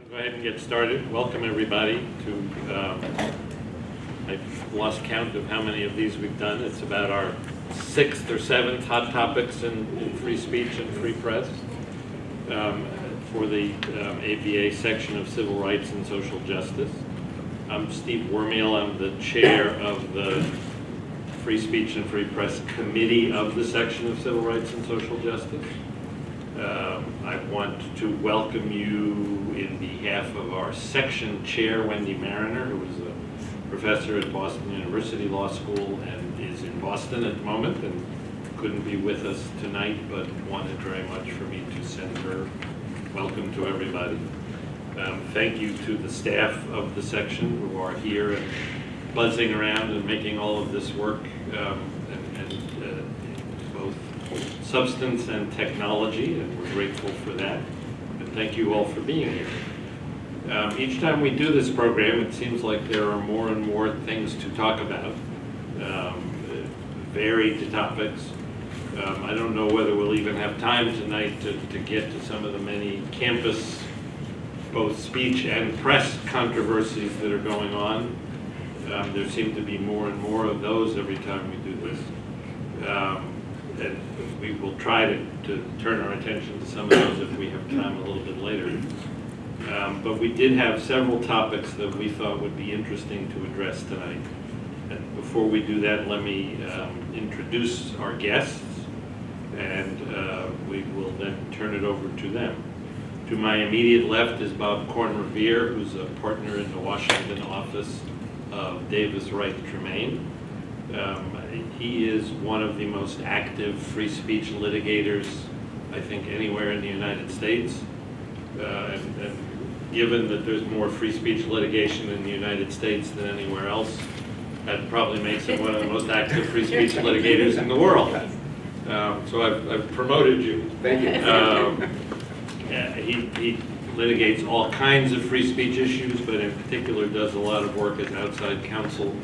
Go ahead and get started. Welcome everybody to, I've lost count of how many of these we've done. It's about our 6th or 7th hot topics in free speech and free press for the ABA section of Civil Rights and Social Justice. I'm Steve Wermiel. I'm the chair of the Free Speech and Free Press Committee of the section of Civil Rights and Social Justice. I want to welcome you in behalf of our section chair, Wendy Mariner, who is a professor at Boston University Law School and is in Boston at the moment and couldn't be with us tonight, but wanted very much for me to send her welcome to everybody. Thank you to the staff of the section who are here and buzzing around and making all of this work, both substance and technology, and we're grateful for that. And thank you all for being here. Each time we do this program, it seems like there are more and more things to talk about, varied topics. I don't know whether we'll even have time tonight to get to some of the many campus, both speech and press controversies that are going on. There seem to be more and more of those every time we do this. And we will try to turn our attention to some of those if we have time a little bit later. But we did have several topics that we thought would be interesting to address tonight. And before we do that, let me introduce our guests, and we will then turn it over to them. To my immediate left is Bob Corn Revere, who's a partner in the Washington office of Davis, Wright, Tremaine. He is one of the most active free speech litigators, I think, anywhere in the United States. And given that there's more free speech litigation in the United States than anywhere else, that probably makes him one of the most active free speech litigators in the world. So I've promoted you. Thank you. He litigates all kinds of free speech issues, but in particular does a lot of work as outside counsel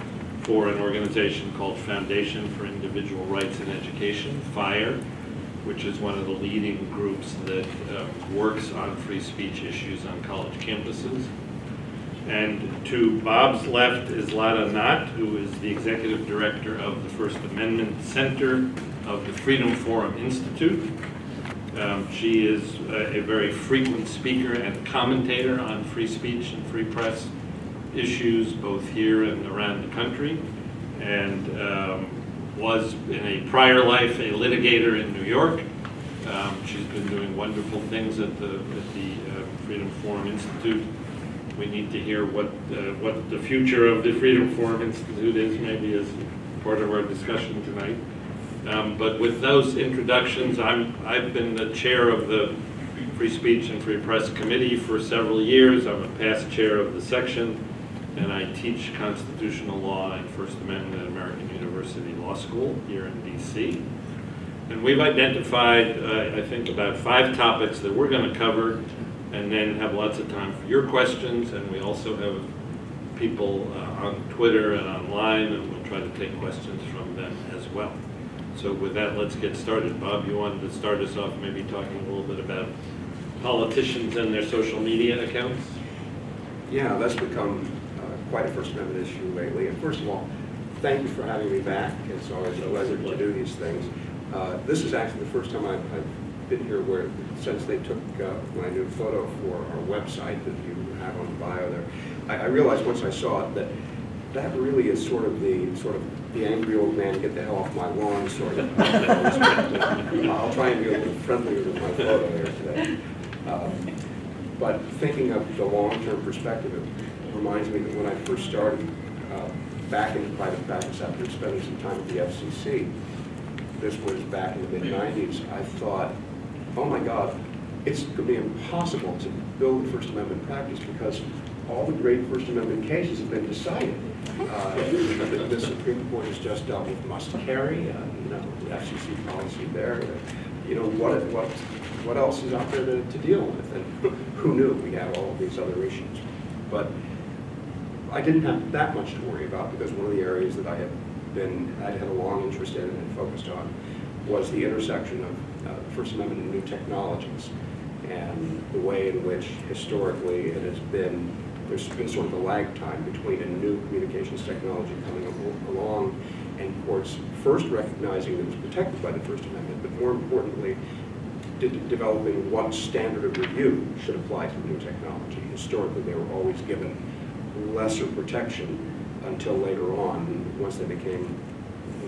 for an organization called Foundation for Individual Rights in Education, FIRE, which is one of the leading groups that works on free speech issues on college campuses. And to Bob's left is Lata Nott, who is the executive director of the First Amendment Center of the Freedom Forum Institute. She is a very frequent speaker and commentator on free speech and free press issues, both here and around the country, and was in a prior life a litigator in New York. She's been doing wonderful things at the Freedom Forum Institute. We need to hear what the future of the Freedom Forum Institute is, maybe as part of our discussion tonight. But with those introductions, I've been the chair of the Free Speech and Free Press Committee for several years. I'm a past chair of the section, and I teach constitutional law and First Amendment at American University Law School here in DC. And we've identified, I think, about 5 topics that we're going to cover, and then have lots of time for your questions. And we also have people on Twitter and online, and we'll try to take questions from them as well. So with that, let's get started. Bob, you wanted to start us off maybe talking a little bit about politicians and their social media accounts? Yeah, that's become quite a First Amendment issue lately. And first of all, thank you for having me back. It's always a pleasure to do these things. This is actually the first time I've been here since they took my new photo for our website that you have on the bio there. I realized once I saw it that really is sort of the angry old man, get the hell off my lawn sort of. I'll try and be a little friendlier with my photo here today. But thinking of the long-term perspective, it reminds me that when I first started back in private practice after spending some time at the FCC, this was back in the mid-90s, I thought, oh my God, it's going to be impossible to build a First Amendment practice because all the great First Amendment cases have been decided. The Supreme Court has just dealt with must carry, the FCC policy there. What else is out there to deal with? And who knew we had all of these other issues? But I didn't have that much to worry about because one of the areas that I had a long interest in and focused on was the intersection of the First Amendment and new technologies. and the way in which historically there's been sort of a lag time between a new communications technology coming along and courts first recognizing that it was protected by the First Amendment, but more importantly, developing what standard of review should apply to the new technology. Historically, they were always given lesser protection until later on, once they became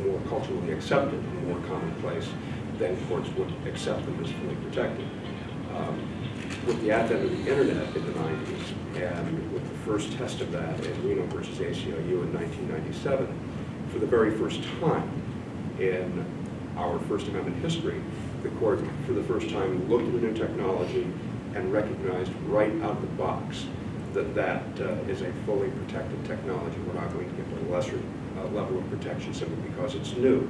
more culturally accepted and more commonplace, then courts would accept them as fully protected. With the advent of the internet in the 90s, and with the first test of that in Reno versus ACLU in 1997, for the very first time in our First Amendment history, the court, for the first time, looked at the new technology and recognized right out of the box that that is a fully protected technology. We're not going to give a lesser level of protection simply because it's new.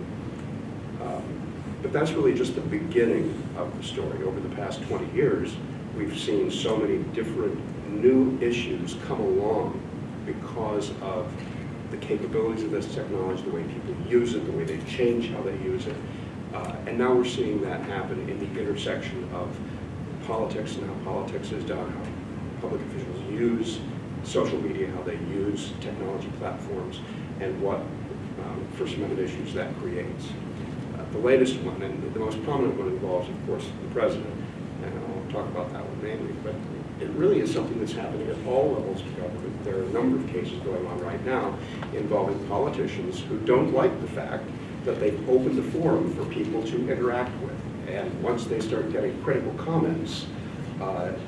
But that's really just the beginning of the story. Over the past 20 years, we've seen so many different new issues come along because of the capabilities of this technology, the way people use it, the way they change how they use it. And now we're seeing that happen in the intersection of politics and how politics is done, how public officials use social media, how they use technology platforms, and what First Amendment issues that creates. The latest one, and the most prominent one, involves, of course, the president, and I'll talk about that one mainly, but it really is something that's happening at all levels of government. There are a number of cases going on right now involving politicians who don't like the fact that they've opened the forum for people to interact with. And once they start getting critical comments,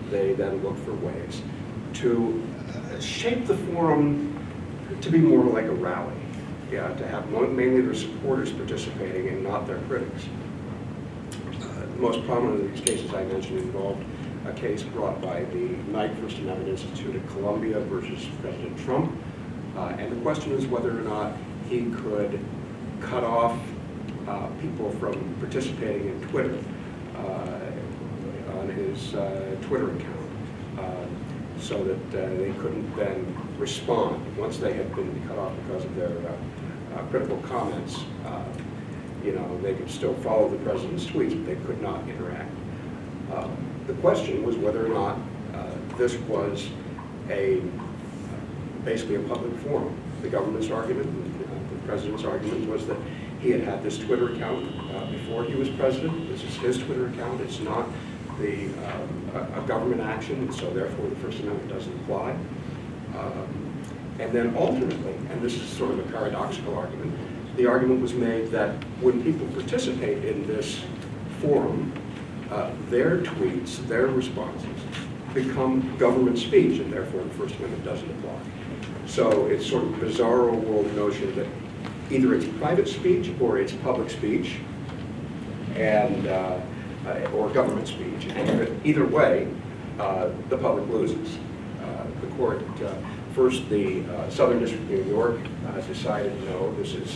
they then look for ways to shape the forum to be more like a rally. Yeah, to have mainly their supporters participating and not their critics. The most prominent of these cases I mentioned involved a case brought by the Knight First Amendment Institute at Columbia versus President Trump. And the question is whether or not he could cut off people from participating in Twitter on his Twitter account so that they couldn't then respond once they had been cut off because of their critical comments. They could still follow the president's tweets, but they could not interact. The question was whether or not this was basically a public forum. The government's argument, the president's argument was that he had had this Twitter account before he was president. This is his Twitter account. It's not a government action, and so therefore the First Amendment doesn't apply. And then ultimately, and this is sort of a paradoxical argument, the argument was made that when people participate in this forum, their tweets, their responses become government speech, and therefore the First Amendment doesn't apply. So it's sort of a bizarro world notion that either it's private speech or it's public speech, and or government speech. And either way, the public loses. The court, first the Southern District of New York decided, no, this is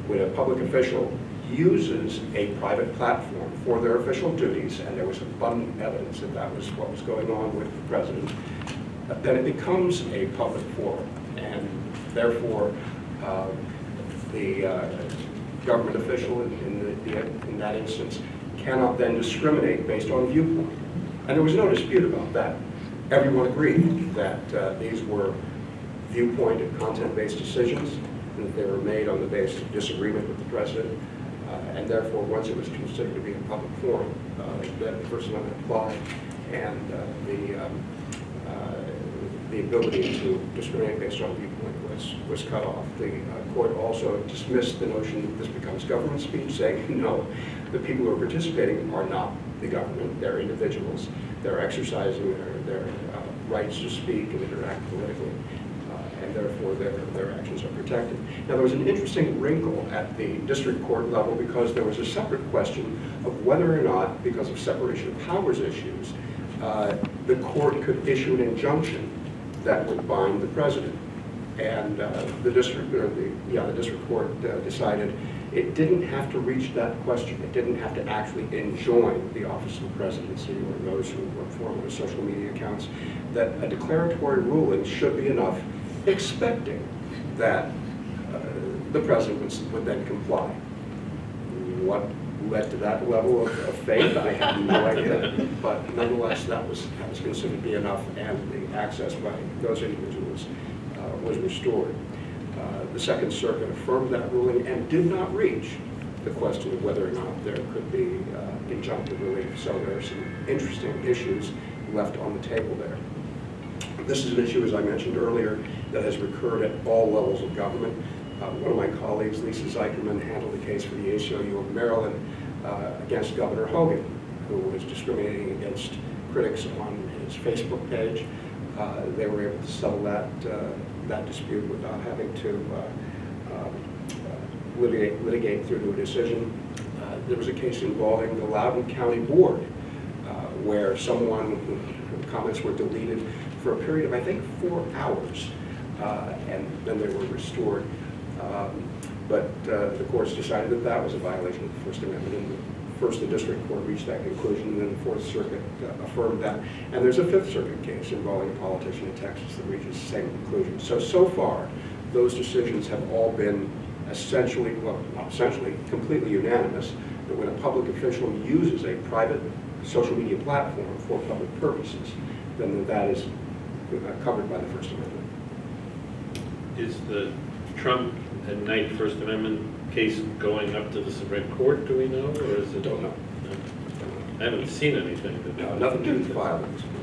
when a public official uses a private platform for their official duties, and there was abundant evidence that that was what was going on with the president, then it becomes a public forum, and therefore the government official in that instance cannot then discriminate based on viewpoint. And there was no dispute about that. Everyone agreed that these were viewpoint and content-based decisions, and that they were made on the basis of disagreement with the president, and therefore once it was considered to be a public forum, then the First Amendment applied, and the ability to discriminate based on viewpoint was cut off. The court also dismissed the notion that this becomes government speech, saying no, the people who are participating are not the government, they're individuals. They're exercising their rights to speak and interact politically, and therefore their actions are protected. Now there was an interesting wrinkle at the district court level because there was a separate question of whether or not, because of separation of powers issues, the court could issue an injunction that would bind the president. And the district court decided it didn't have to reach that question. It didn't have to actually enjoin the office of the presidency or those who work for with social media accounts, that a declaratory ruling should be enough, expecting that the president would then comply. What led to that level of faith, I have no idea. But nonetheless, that was considered to be enough, and the access by those individuals was restored. The Second Circuit affirmed that ruling and did not reach the question of whether or not there could be injunctive relief. So there are some interesting issues left on the table there. This is an issue, as I mentioned earlier, that has recurred at all levels of government. One of my colleagues, Lisa Zeicherman, handled the case for the ACLU of Maryland against Governor Hogan, who was discriminating against critics on his Facebook page. They were able to settle that dispute without having to litigate through to a decision. There was a case involving the Loudoun County Board, where someone, comments were deleted for a period of, I think, 4 hours, and then they were restored. But the courts decided that that was a violation of the First Amendment, and first the district court reached that conclusion, and then the Fourth Circuit affirmed that. And there's a Fifth Circuit case involving a politician in Texas that reaches the same conclusion. So far, those decisions have all been essentially, well, not essentially, completely unanimous, that when a public official uses a private social media platform for public purposes, then that is covered by the First Amendment. Is the Trump and Knight First Amendment case going up to the Supreme Court, do we know, or is it? Don't know. No. I haven't seen anything. No, nothing to be filed at this point.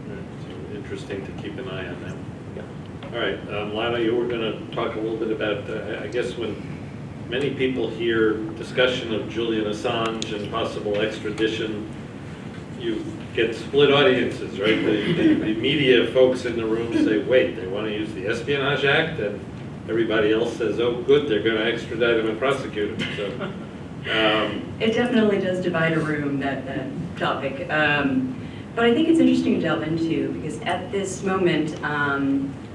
Right, so interesting to keep an eye on that. Yeah. All right, Lata, you were going to talk a little bit about, I guess when many people hear discussion of Julian Assange and possible extradition, you get split audiences, right? The media folks in the room say, wait, they want to use the Espionage Act, and everybody else says, oh, good, they're going to extradite him and prosecute him. So, it definitely does divide a room, that topic. But I think it's interesting to delve into, because at this moment,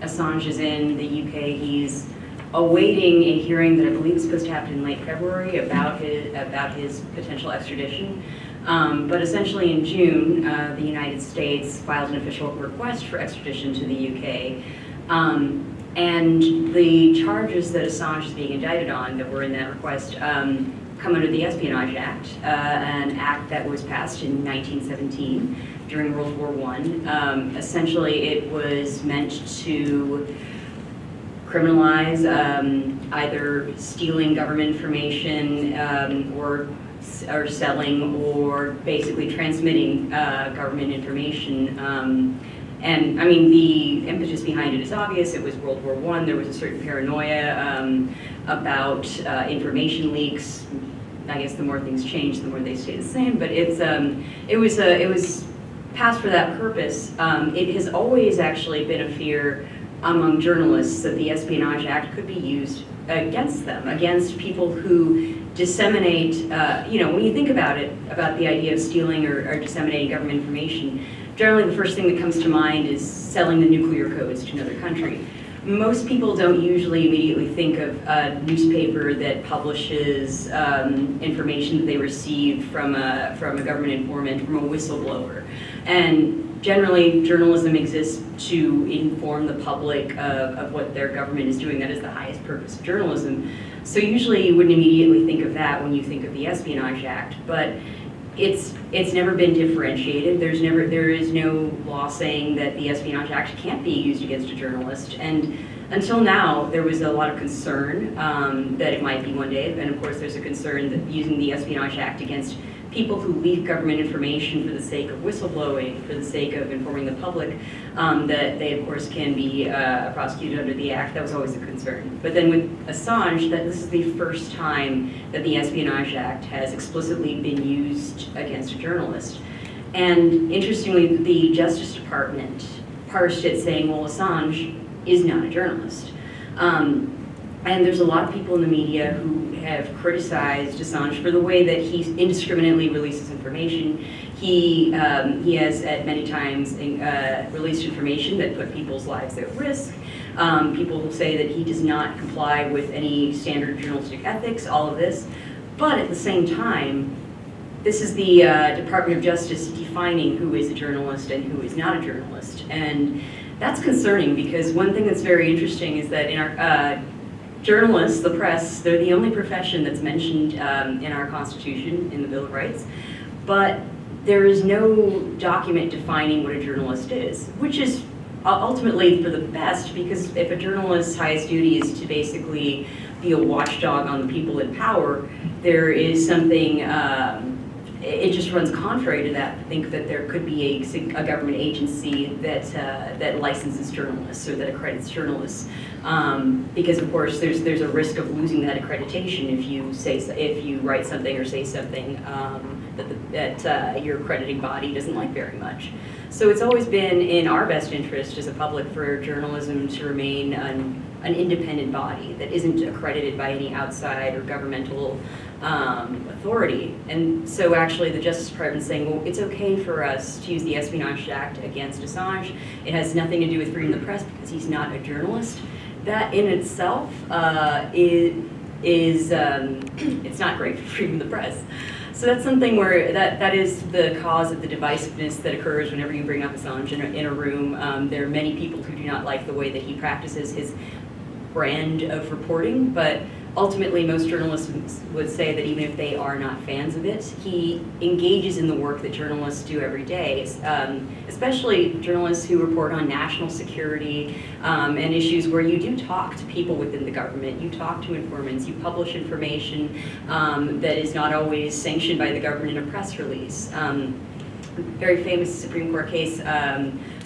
Assange is in the UK. He's awaiting a hearing that I believe is supposed to happen in late February about his potential extradition. But essentially in June, the United States filed an official request for extradition to the UK. And the charges that Assange is being indicted on that were in that request come under the Espionage Act, an act that was passed in 1917 during World War I. Essentially, it was meant to criminalize either stealing government information or selling or basically transmitting government information. And I mean, the impetus behind it is obvious. It was World War I. There was a certain paranoia about information leaks. I guess the more things change, the more they stay the same. But it was passed for that purpose. It has always actually been a fear among journalists that the Espionage Act could be used against them, against people who disseminate, when you think about it, about the idea of stealing or disseminating government information, generally the first thing that comes to mind is selling the nuclear codes to another country. Most people don't usually immediately think of a newspaper that publishes information that they received from a government informant, from a whistleblower. And generally, journalism exists to inform the public of what their government is doing. That is the highest purpose of journalism. So usually you wouldn't immediately think of that when you think of the Espionage Act, but it's never been differentiated. There is no law saying that the Espionage Act can't be used against a journalist. And until now, there was a lot of concern that it might be one day. And of course, there's a concern that using the Espionage Act against people who leak government information for the sake of whistleblowing, for the sake of informing the public, that they, of course, can be prosecuted under the Act. That was always a concern. But then with Assange, that this is the first time that the Espionage Act has explicitly been used against a journalist. And interestingly, the Justice Department parsed it saying, well, Assange is not a journalist. And there's a lot of people in the media who have criticized Assange for the way that he indiscriminately releases information. He has at many times released information that put people's lives at risk. People will say that he does not comply with any standard journalistic ethics, all of this. But at the same time, this is the Department of Justice defining who is a journalist and who is not a journalist. And that's concerning, because one thing that's very interesting is that in our journalists, the press, they're the only profession that's mentioned in our Constitution, in the Bill of Rights, but there is no document defining what a journalist is, which is ultimately for the best, because if a journalist's highest duty is to basically be a watchdog on the people in power, there is something, it just runs contrary to that, to think that there could be a government agency that licenses journalists or that accredits journalists. Because of course there's a risk of losing that accreditation if you write something or say something that your accrediting body doesn't like very much. So it's always been in our best interest as a public for journalism to remain an independent body that isn't accredited by any outside or governmental authority. And so actually the Justice Department is saying, well, it's okay for us to use the Espionage Act against Assange. It has nothing to do with freedom of the press because he's not a journalist. That in itself it's not great for freedom of the press. So that's something where that is the cause of the divisiveness that occurs whenever you bring up Assange in a room. There are many people who do not like the way that he practices his brand of reporting, but ultimately most journalists would say that even if they are not fans of it, he engages in the work that journalists do every day, especially journalists who report on national security and issues where you do talk to people within the government, you talk to informants, you publish information that is not always sanctioned by the government in a press release. Very famous Supreme Court case,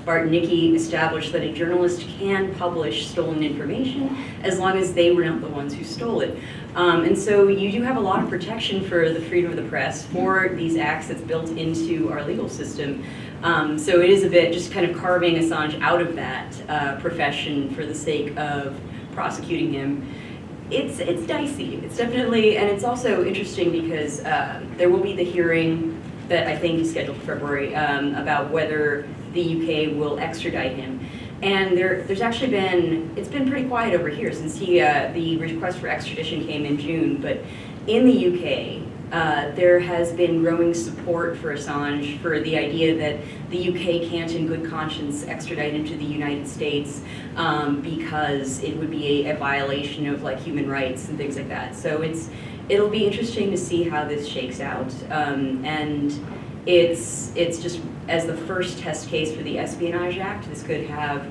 Bartnicki established that a journalist can publish stolen information as long as they were not the ones who stole it. And so you do have a lot of protection for the freedom of the press for these acts that's built into our legal system. So it is a bit just kind of carving Assange out of that profession for the sake of prosecuting him. It's dicey. It's definitely, and it's also interesting because there will be the hearing that I think is scheduled for February about whether the UK will extradite him. And there's actually it's been pretty quiet over here since the request for extradition came in June, but in the UK, there has been growing support for Assange for the idea that the UK can't in good conscience extradite him to the United States because it would be a violation of like human rights and things like that. So it'll be interesting to see how this shakes out. And it's just as the first test case for the Espionage Act, this could have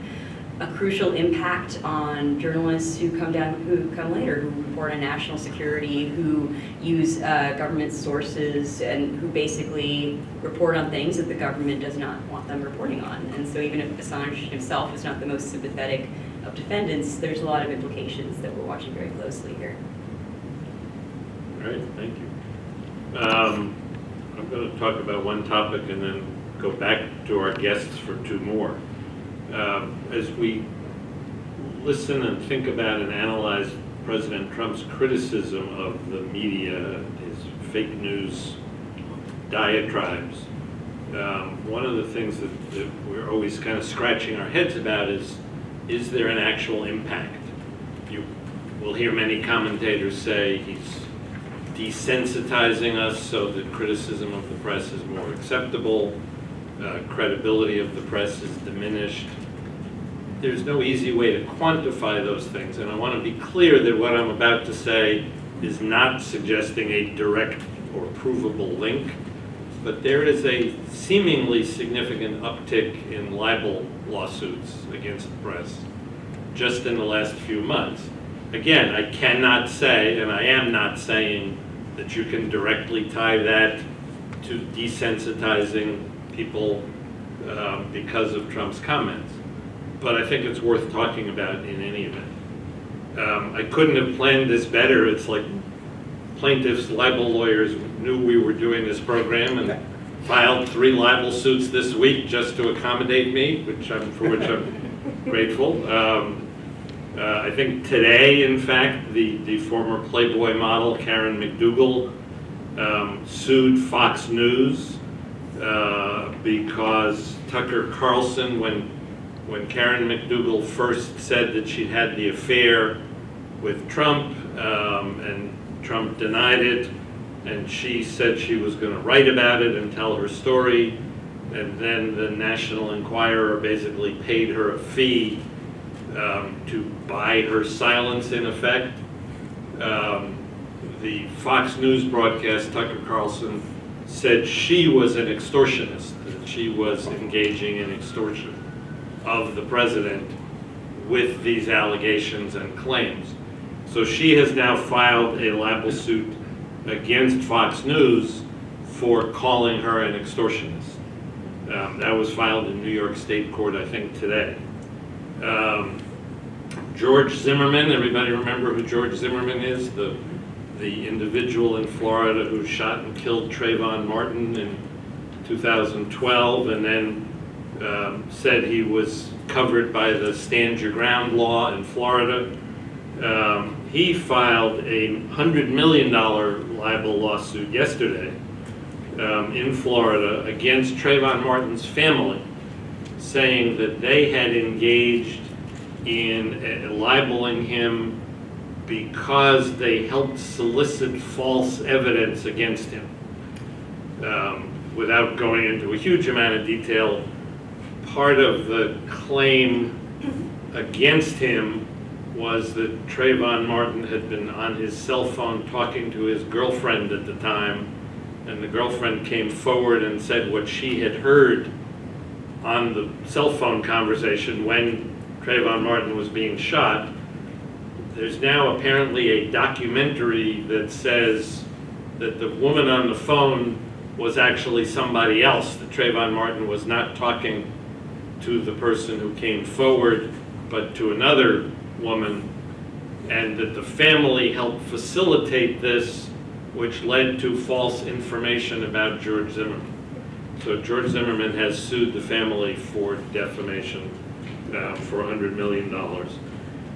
a crucial impact on journalists who come later, who report on national security, who use government sources, and who basically report on things that the government does not want them reporting on. And so even if Assange himself is not the most sympathetic of defendants, there's a lot of implications that we're watching very closely here. All right, thank you. I'm going to talk about one topic and then go back to our guests for two more. As we listen and think about and analyze President Trump's criticism of the media, his fake news diatribes, one of the things that we're always kind of scratching our heads about is there an actual impact? You will hear many commentators say he's desensitizing us so that criticism of the press is more acceptable, credibility of the press is diminished. There's no easy way to quantify those things, and I want to be clear that what I'm about to say is not suggesting a direct or provable link, but there is a seemingly significant uptick in libel lawsuits against the press just in the last few months. Again, I cannot say, and I am not saying, that you can directly tie that to desensitizing people because of Trump's comments. But I think it's worth talking about in any event. I couldn't have planned this better. It's like plaintiffs' libel lawyers knew we were doing this program and filed 3 libel suits this week just to accommodate me, for which I'm grateful. I think today, in fact, the former Playboy model, Karen Mcdougal, sued Fox News because Tucker Carlson, when Karen Mcdougal first said that she'd had the affair with Trump, and Trump denied it, and she said she was going to write about it and tell her story, and then the National Enquirer basically paid her a fee to buy her silence in effect. The Fox News broadcast, Tucker Carlson, said she was an extortionist, that she was engaging in extortion of the president with these allegations and claims. So she has now filed a libel suit against Fox News for calling her an extortionist. That was filed in New York State Court, I think, today. George Zimmerman, everybody remember who George Zimmerman is? The individual in Florida who shot and killed Trayvon Martin in 2012 and then said he was covered by the Stand Your Ground law in Florida. He filed a $100 million libel lawsuit yesterday in Florida against Trayvon Martin's family, saying that they had engaged in libeling him because they helped solicit false evidence against him. Without going into a huge amount of detail, part of the claim against him was that Trayvon Martin had been on his cell phone talking to his girlfriend at the time, and the girlfriend came forward and said what she had heard on the cell phone conversation when Trayvon Martin was being shot. There's now apparently a documentary that says that the woman on the phone was actually somebody else, that Trayvon Martin was not talking to the person who came forward, but to another woman, and that the family helped facilitate this, which led to false information about George Zimmerman. So George Zimmerman has sued the family for defamation for $100 million.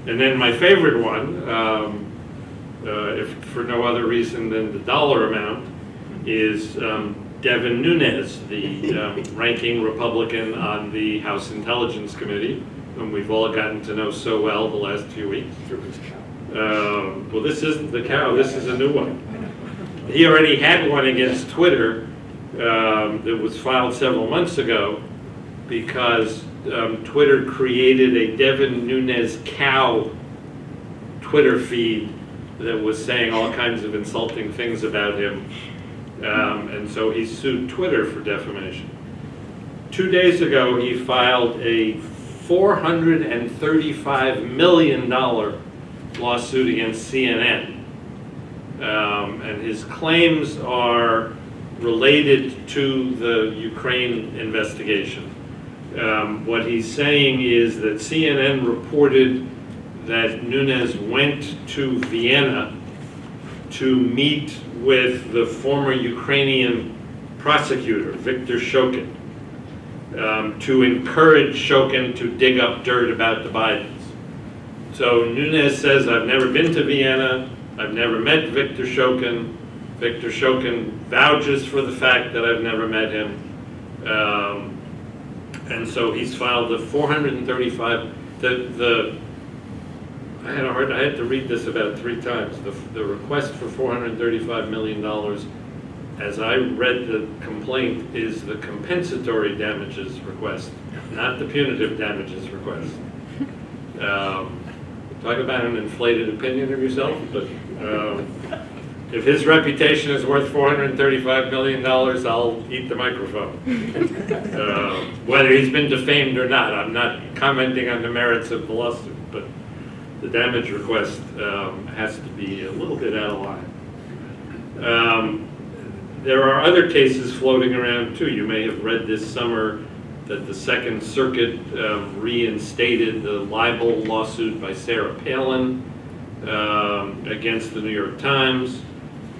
And then my favorite one, if for no other reason than the dollar amount, is Devon Nunez, the ranking Republican on the House Intelligence Committee, whom we've all gotten to know so well the last few weeks. Well, this isn't the cow, this is a new one. He already had one against Twitter that was filed several months ago because Twitter created a Devon Nunez cow Twitter feed that was saying all kinds of insulting things about him. And so he sued Twitter for defamation. 2 days ago, he filed a $435 million lawsuit against CNN. And his claims are related to the Ukraine investigation. What he's saying is that CNN reported that Nunez went to Vienna to meet with the former Ukrainian prosecutor, Viktor Shokin, to encourage Shokin to dig up dirt about the Bidens. So Nunez says, I've never been to Vienna, I've never met Viktor Shokin. Viktor Shokin vouches for the fact that I've never met him. And so he's filed the 435, I had to read this about 3 times. The request for $435 million, as I read the complaint, is the compensatory damages request, not the punitive damages request. Talk about an inflated opinion of yourself, but if his reputation is worth $435 million, I'll eat the microphone. Whether he's been defamed or not, I'm not commenting on the merits of the lawsuit, but the damage request has to be a little bit out of line. There are other cases floating around too. You may have read this summer that the Second Circuit reinstated the libel lawsuit by Sarah Palin against the New York Times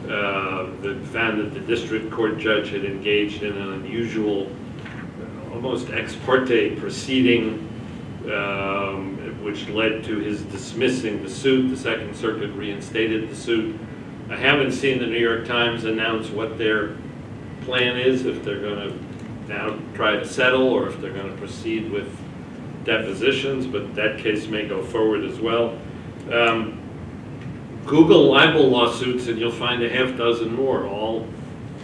that found that the district court judge had engaged in an unusual, almost ex parte proceeding, which led to his dismissing the suit. The Second Circuit reinstated the suit. I haven't seen the New York Times announce what their plan is, if they're going to now try to settle or if they're going to proceed with depositions, but that case may go forward as well. Google libel lawsuits, and you'll find a half dozen more, all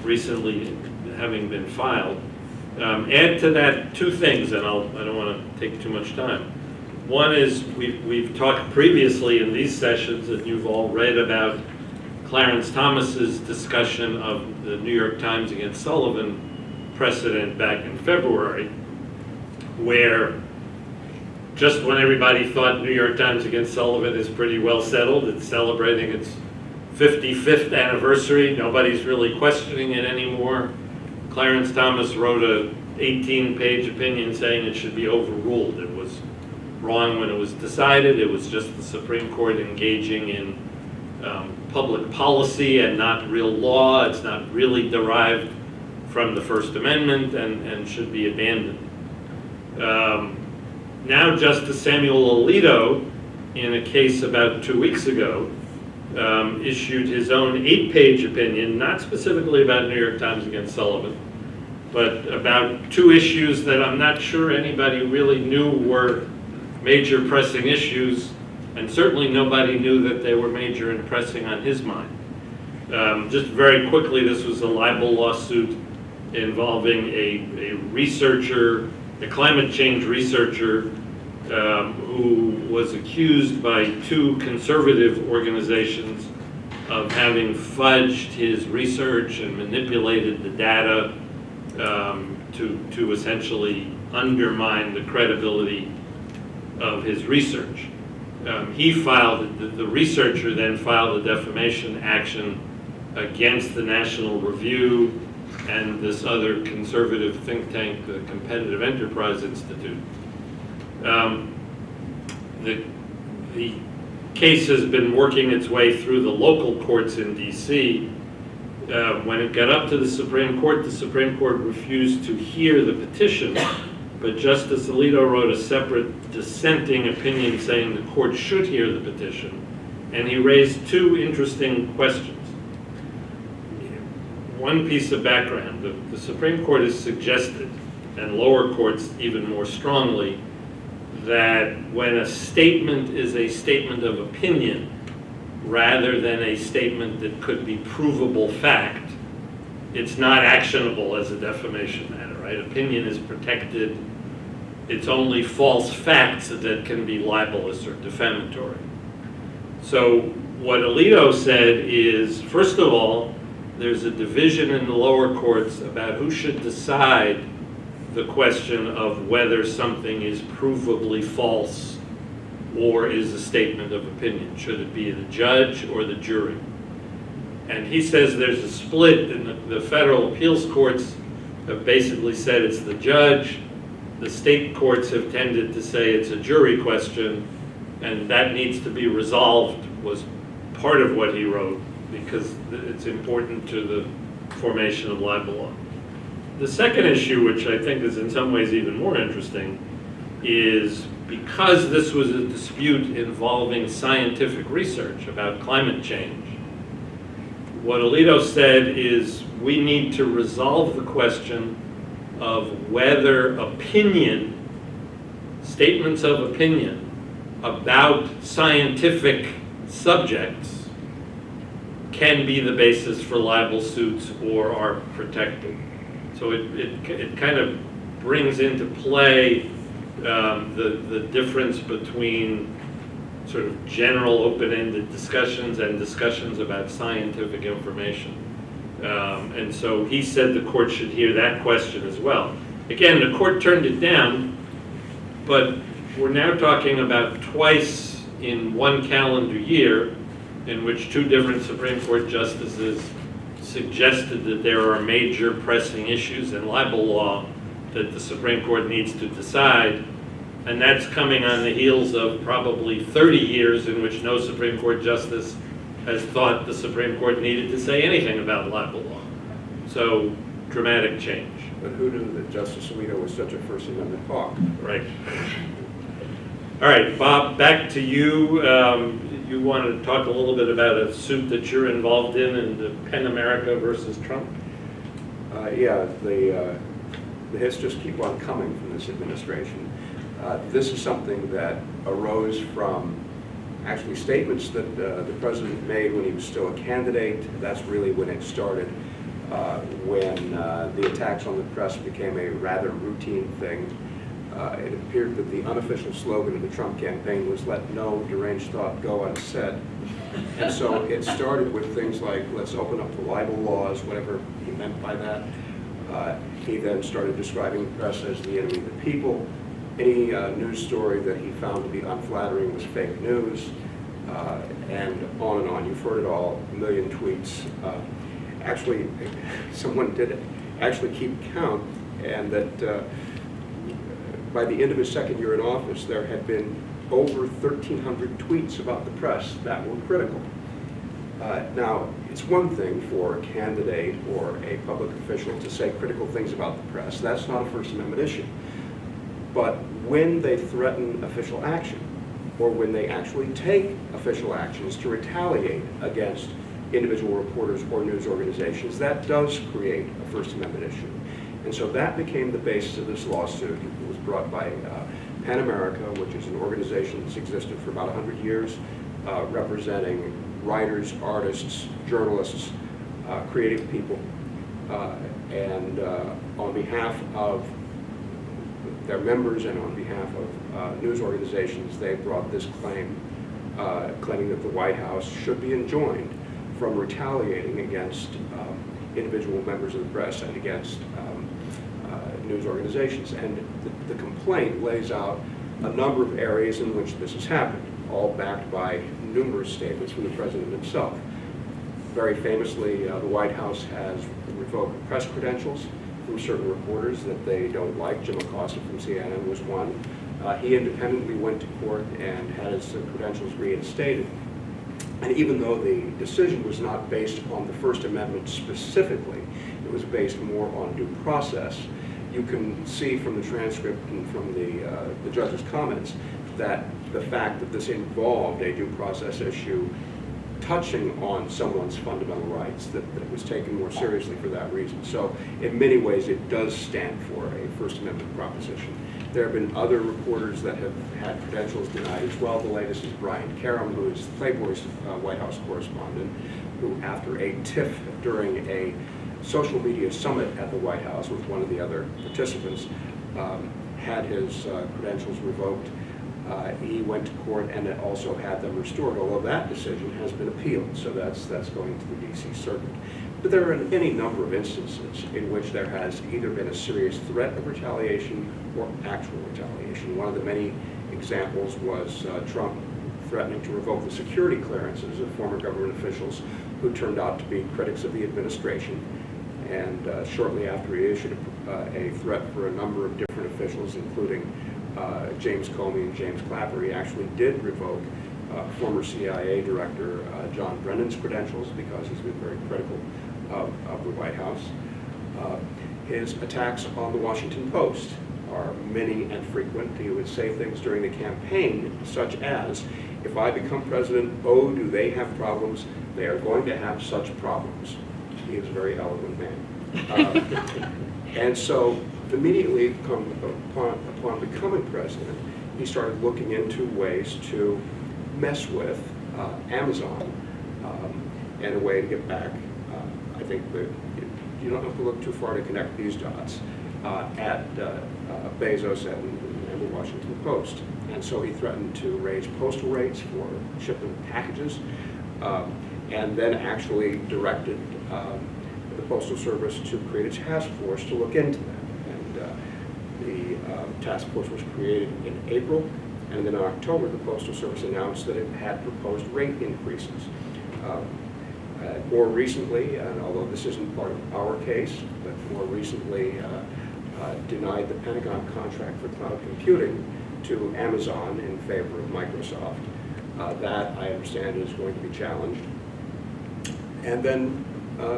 recently having been filed. Add to that 2 things, and I don't want to take too much time. One is we've talked previously in these sessions, and you've all read about Clarence Thomas's discussion of the New York Times against Sullivan precedent back in February, where just when everybody thought New York Times against Sullivan is pretty well settled, it's celebrating its 55th anniversary, nobody's really questioning it anymore, Clarence Thomas wrote a 18-page opinion saying it should be overruled. It was wrong when it was decided. It was just the Supreme Court engaging in public policy and not real law. It's not really derived from the First Amendment and should be abandoned. Now Justice Samuel Alito, in a case about 2 weeks ago, issued his own 8-page opinion, not specifically about New York Times against Sullivan, but about 2 issues that I'm not sure anybody really knew were major pressing issues, and certainly nobody knew that they were major and pressing on his mind. Just very quickly, this was a libel lawsuit involving a researcher, a climate change researcher, who was accused by 2 conservative organizations of having fudged his research and manipulated the data to essentially undermine the credibility of his research. The researcher then filed a defamation action against the National Review and this other conservative think tank, the Competitive Enterprise Institute. The case has been working its way through the local courts in DC. When it got up to the Supreme Court refused to hear the petition, but Justice Alito wrote a separate dissenting opinion saying the court should hear the petition, and he raised 2 interesting questions. One piece of background, the Supreme Court has suggested, and lower courts even more strongly, that when a statement is a statement of opinion rather than a statement that could be provable fact, it's not actionable as a defamation matter, right? Opinion is protected. It's only false facts that can be libelous or defamatory. So what Alito said is, first of all, there's a division in the lower courts about who should decide the question of whether something is provably false or is a statement of opinion. Should it be the judge or the jury? And he says there's a split in the federal appeals courts have basically said it's the judge. The state courts have tended to say it's a jury question, and that needs to be resolved, was part of what he wrote, because it's important to the formation of libel law. The second issue, which I think is in some ways even more interesting, is because this was a dispute involving scientific research about climate change, what Alito said is we need to resolve the question of whether statements of opinion about scientific subjects can be the basis for libel suits or are protected. So it kind of brings into play the difference between sort of general open-ended discussions and discussions about scientific information. And so he said the court should hear that question as well. Again, the court turned it down, but we're now talking about twice in one calendar year in which 2 different Supreme Court justices suggested that there are major pressing issues in libel law that the Supreme Court needs to decide, and that's coming on the heels of probably 30 years in which no Supreme Court justice has thought the Supreme Court needed to say anything about libel law. So, dramatic change. But who knew that Justice Alito was such a First Amendment hawk? Right. All right, Bob, back to you. You want to talk a little bit about a suit that you're involved in the Penn America versus Trump? Yeah, the hits just keep on coming from this administration. This is something that arose from actually statements that the president made when he was still a candidate. That's really when it started, when the attacks on the press became a rather routine thing. It appeared that the unofficial slogan of the Trump campaign was "Let no deranged thought go unsaid." And so it started with things like, let's open up the libel laws, whatever he meant by that. He then started describing the press as the enemy of the people. Any news story that he found to be unflattering was fake news, and on and on. You've heard it all, a million tweets. Actually, someone did actually keep count, and that by the end of his second year in office, there had been over 1,300 tweets about the press that were critical. Now, it's one thing for a candidate or a public official to say critical things about the press. That's not a First Amendment issue. But when they threaten official action, or when they actually take official actions to retaliate against individual reporters or news organizations, that does create a First Amendment issue. And so that became the basis of this lawsuit. It was brought by PEN America, which is an organization that's existed for about 100 years, representing writers, artists, journalists, creative people, and on behalf of their members and on behalf of news organizations, they brought this claim, claiming that the White House should be enjoined from retaliating against individual members of the press and against news organizations. And the complaint lays out a number of areas in which this has happened, all backed by numerous statements from the president himself. Very famously, the White House has revoked press credentials from certain reporters that they don't like. Jim Acosta from CNN was one. He independently went to court and had his credentials reinstated. And even though the decision was not based on the First Amendment specifically, it was based more on due process, you can see from the transcript and from the judge's comments that the fact that this involved a due process issue touching on someone's fundamental rights, that it was taken more seriously for that reason. So in many ways it does stand for a First Amendment proposition. There have been other reporters that have had credentials denied as well. The latest is Brian Karem, who is Playboy's White House correspondent, who after a tiff during a social media summit at the White House with one of the other participants, had his credentials revoked. He went to court and also had them restored, although that decision has been appealed, so that's going to the DC Circuit. But there are any number of instances in which there has either been a serious threat of retaliation or actual retaliation. One of the many examples was Trump threatening to revoke the security clearances of former government officials who turned out to be critics of the administration. And shortly after he issued a threat for a number of different officials, including James Comey and James Clapper, he actually did revoke former CIA Director John Brennan's credentials because he's been very critical of the White House. His attacks on the Washington Post are many and frequent. He would say things during the campaign such as, if I become president, oh, do they have problems? They are going to have such problems. He is a very eloquent man. And so immediately upon becoming president, he started looking into ways to mess with Amazon and a way to get back. I think that you don't have to look too far to connect these dots at Bezos and the Washington Post. And so he threatened to raise postal rates for shipping packages, and then actually directed the Postal Service to create a task force to look into that. And the task force was created in April, and then in October the Postal Service announced that it had proposed rate increases. More recently, and although this isn't part of our case, but more recently denied the Pentagon contract for cloud computing to Amazon in favor of Microsoft. That, I understand, is going to be challenged. And then,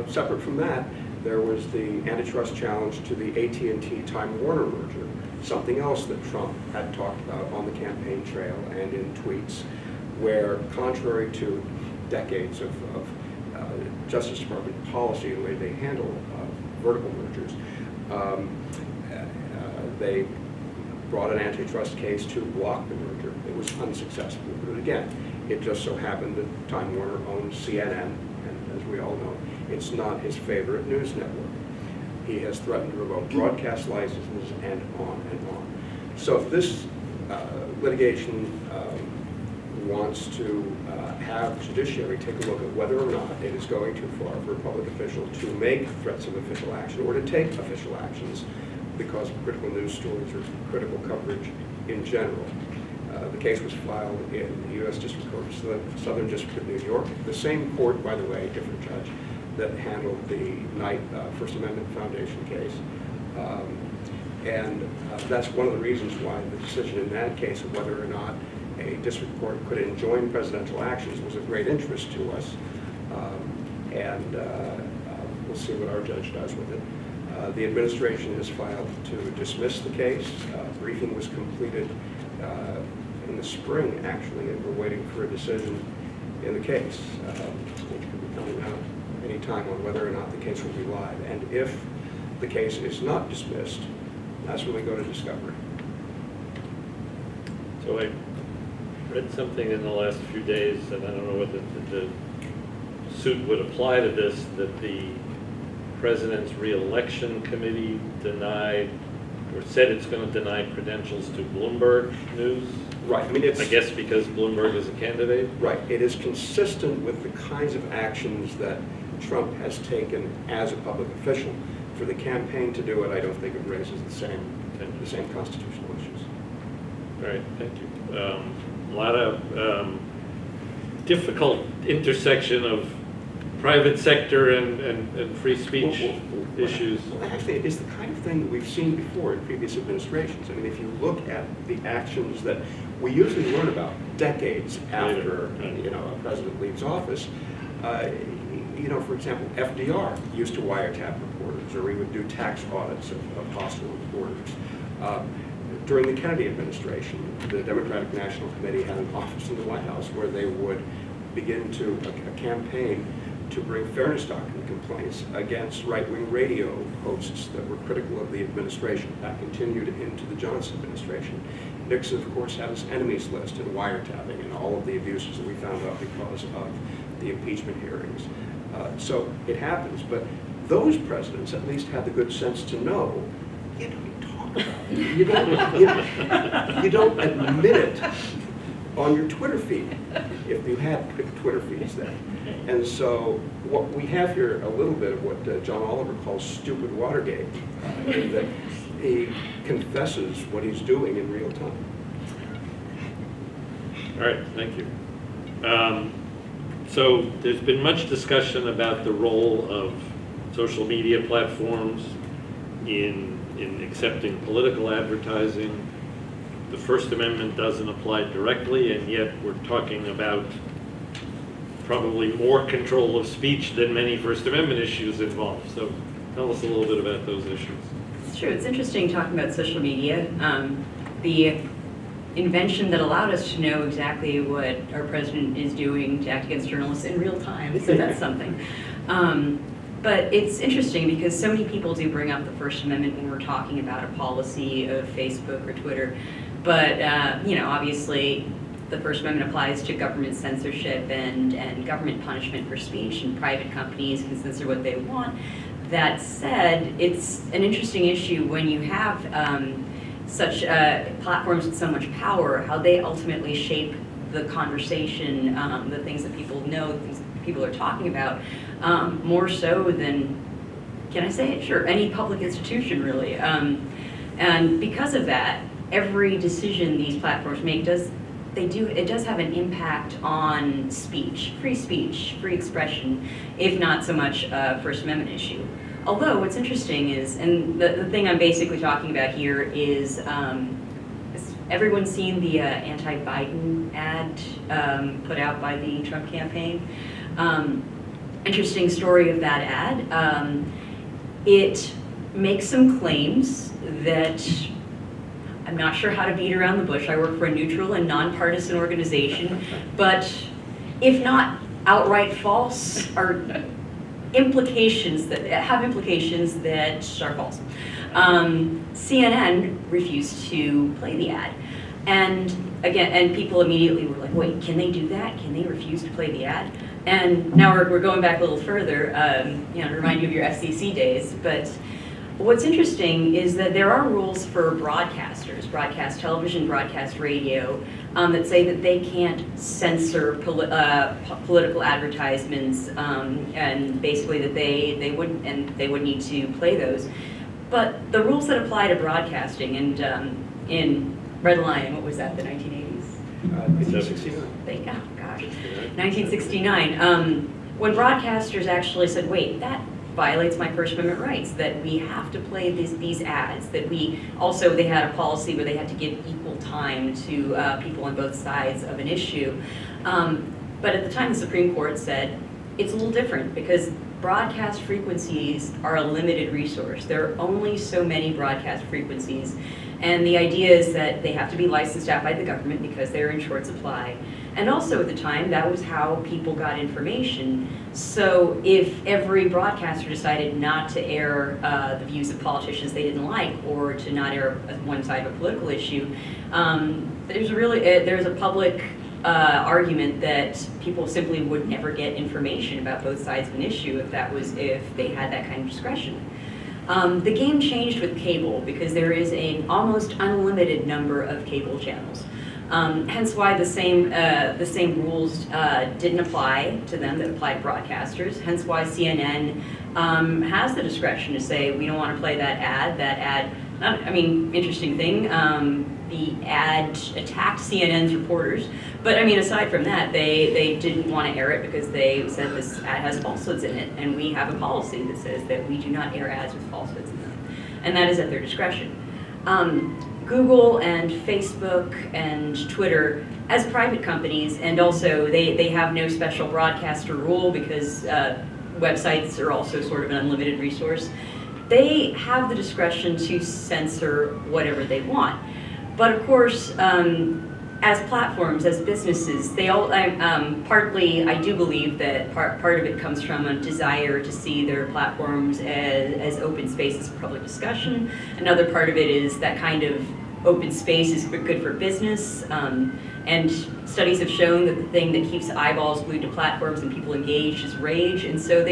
separate from that, there was the antitrust challenge to the AT&T Time Warner merger, something else that Trump had talked about on the campaign trail and in tweets, where contrary to decades of Justice Department policy, the way they handle vertical mergers, they brought an antitrust case to block the merger. It was unsuccessful. But again, it just so happened that Time Warner owns CNN, and as we all know, it's not his favorite news network. He has threatened to revoke broadcast licenses and on and on. So if this litigation wants to have judiciary take a look at whether or not it is going too far for a public official to make threats of official action or to take official actions because of critical news stories or critical coverage in general. The case was filed in the U.S. District Court of the Southern District of New York, the same court, by the way, different judge, that handled the Knight First Amendment Foundation case. And that's one of the reasons why the decision in that case of whether or not a district court could enjoin presidential actions was of great interest to us. We'll see what our judge does with it. The administration has filed to dismiss the case. Briefing was completed in the spring, actually, and we're waiting for a decision in the case, which could be coming out any time on whether or not the case will be live. And if the case is not dismissed, that's when we go to discovery. So I read something in the last few days, and I don't know whether the suit would apply to this, that the president's re-election committee denied or said it's going to deny credentials to Bloomberg News. Right. I mean, it's, I guess because Bloomberg is a candidate. right. It is consistent with the kinds of actions that Trump has taken as a public official. For the campaign to do it, I don't think it raises the same constitutional issues. All right, thank you. A lot of difficult intersection of private sector and free speech issues. Well, actually, it is the kind of thing that we've seen before in previous administrations. I mean, if you look at the actions that we usually learn about decades after a president leaves office, for example, FDR used to wiretap reporters, or he would do tax audits of hostile reporters. During the Kennedy administration, the Democratic National Committee had an office in the White House where they would begin a campaign to bring fairness doctrine complaints against right-wing radio hosts that were critical of the administration. That continued into the Johnson administration. Nixon, of course, had his enemies list and wiretapping and all of the abuses that we found out because of the impeachment hearings. So it happens, but those presidents at least had the good sense to know you don't talk about it. You don't admit it on your Twitter feed, if you had Twitter feeds then. And so what we have here a little bit of what John Oliver calls stupid Watergate, in that he confesses what he's doing in real time. All right, thank you. So there's been much discussion about the role of social media platforms in accepting political advertising. The First Amendment doesn't apply directly, and yet we're talking about probably more control of speech than many First Amendment issues involve. So tell us a little bit about those issues. Sure, it's interesting talking about social media. The invention that allowed us to know exactly what our president is doing to act against journalists in real time, so that's something. But it's interesting because so many people do bring up the First Amendment when we're talking about a policy of Facebook or Twitter. But, obviously the First Amendment applies to government censorship and government punishment for speech, and private companies can censor what they want. That said, it's an interesting issue when you have such platforms with so much power, how they ultimately shape the conversation, the things that people know, the things that people are talking about, more so than, can I say it? Sure, any public institution really. And because of that, every decision these platforms make it does have an impact on speech, free expression, if not so much a First Amendment issue. Although what's interesting is, and the thing I'm basically talking about here is, has everyone seen the anti-Biden ad put out by the Trump campaign? Interesting story of that ad. It makes some claims that I'm not sure how to beat around the bush. I work for a neutral and nonpartisan organization, but if not outright false, are implications that have implications that are false. CNN refused to play the ad, and people immediately were like, "Wait, can they do that? Can they refuse to play the ad?" And now we're going back a little further, to remind you of your FCC days, but What's interesting is that there are rules for broadcasters, broadcast television, broadcast radio, that say that they can't censor political advertisements, and basically that they would need to play those. But the rules that apply to broadcasting, and in Red Lion, what was that, the 1980s? 1969. Oh gosh, 1969. When broadcasters actually said, wait, that violates my First Amendment rights, that we have to play these ads, that they had a policy where they had to give equal time to people on both sides of an issue. But at the time, the Supreme Court said, it's a little different because broadcast frequencies are a limited resource. There are only so many broadcast frequencies. And the idea is that they have to be licensed out by the government because they're in short supply. And also at the time, that was how people got information. So if every broadcaster decided not to air the views of politicians they didn't like, or to not air one side of a political issue, there's a public argument that people simply would never get information about both sides of an issue if they had that kind of discretion. The game changed with cable because there is an almost unlimited number of cable channels. Hence why the same rules didn't apply to them that applied to broadcasters. Hence why CNN has the discretion to say, we don't want to play that ad. Interesting thing, the ad attacked CNN's reporters. But aside from that, they didn't want to air it because they said this ad has falsehoods in it. And we have a policy that says that we do not air ads with falsehoods in them. And that is at their discretion. Google and Facebook and Twitter, as private companies, and also they have no special broadcaster rule because websites are also sort of an unlimited resource. They have the discretion to censor whatever they want. But of course, as platforms, as businesses, they all, partly I do believe that part of it comes from a desire to see their platforms as open spaces for public discussion. Another part of it is that kind of open space is good for business. And studies have shown that the thing that keeps eyeballs glued to platforms and people engaged is rage. And so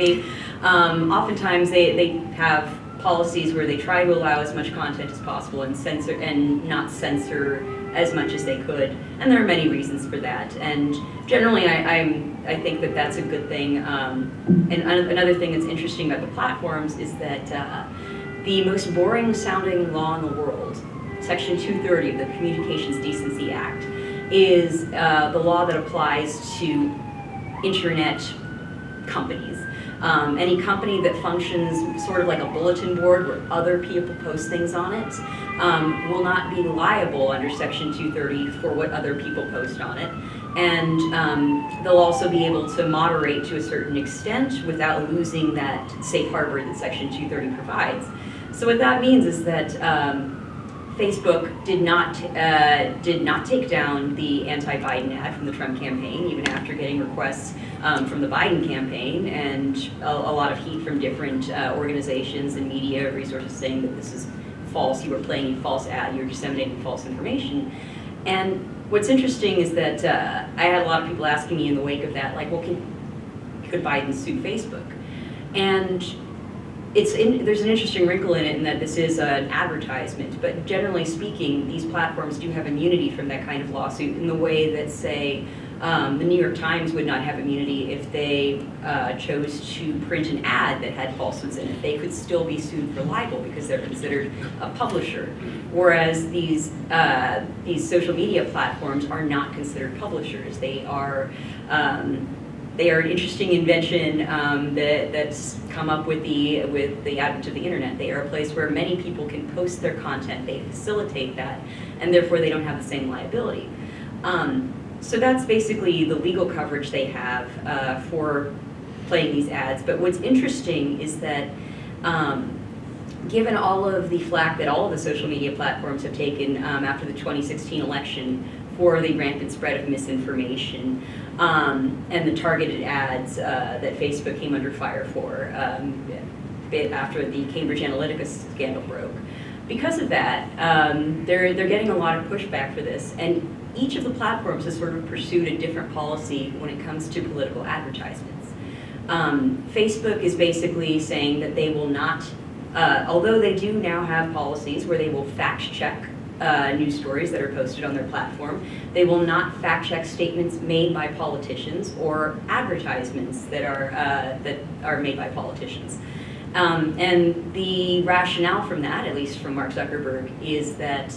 oftentimes they have policies where they try to allow as much content as possible and not censor as much as they could. And there are many reasons for that. And generally, I think that that's a good thing. And another thing that's interesting about the platforms is that the most boring sounding law in the world, Section 230 of the Communications Decency Act, is the law that applies to internet companies. Any company that functions sort of like a bulletin board where other people post things on it will not be liable under Section 230 for what other people post on it. And they'll also be able to moderate to a certain extent without losing that safe harbor that Section 230 provides. So what that means is that Facebook did not take down the anti-Biden ad from the Trump campaign, even after getting requests from the Biden campaign and a lot of heat from different organizations and media resources saying that this is false, you were playing a false ad, you're disseminating false information. And what's interesting is that I had a lot of people asking me in the wake of that, like, well, could Biden sue Facebook? And there's an interesting wrinkle in it in that this is an advertisement, but generally speaking, these platforms do have immunity from that kind of lawsuit in the way that, say, the New York Times would not have immunity if they chose to print an ad that had falsehoods in it. They could still be sued for libel because they're considered a publisher, whereas these social media platforms are not considered publishers. They are an interesting invention that's come up with the advent of the internet. They are a place where many people can post their content. They facilitate that, and therefore they don't have the same liability. So that's basically the legal coverage they have for playing these ads. But what's interesting is that given all of the flack that all of the social media platforms have taken after the 2016 election for the rampant spread of misinformation, and the targeted ads that Facebook came under fire for after the Cambridge Analytica scandal broke. Because of that, they're getting a lot of pushback for this, and each of the platforms has sort of pursued a different policy when it comes to political advertisements. Facebook is basically saying that they will not Although they do now have policies where they will fact check news stories that are posted on their platform, they will not fact check statements made by politicians or advertisements that are made by politicians. And the rationale from that, at least from Mark Zuckerberg, is that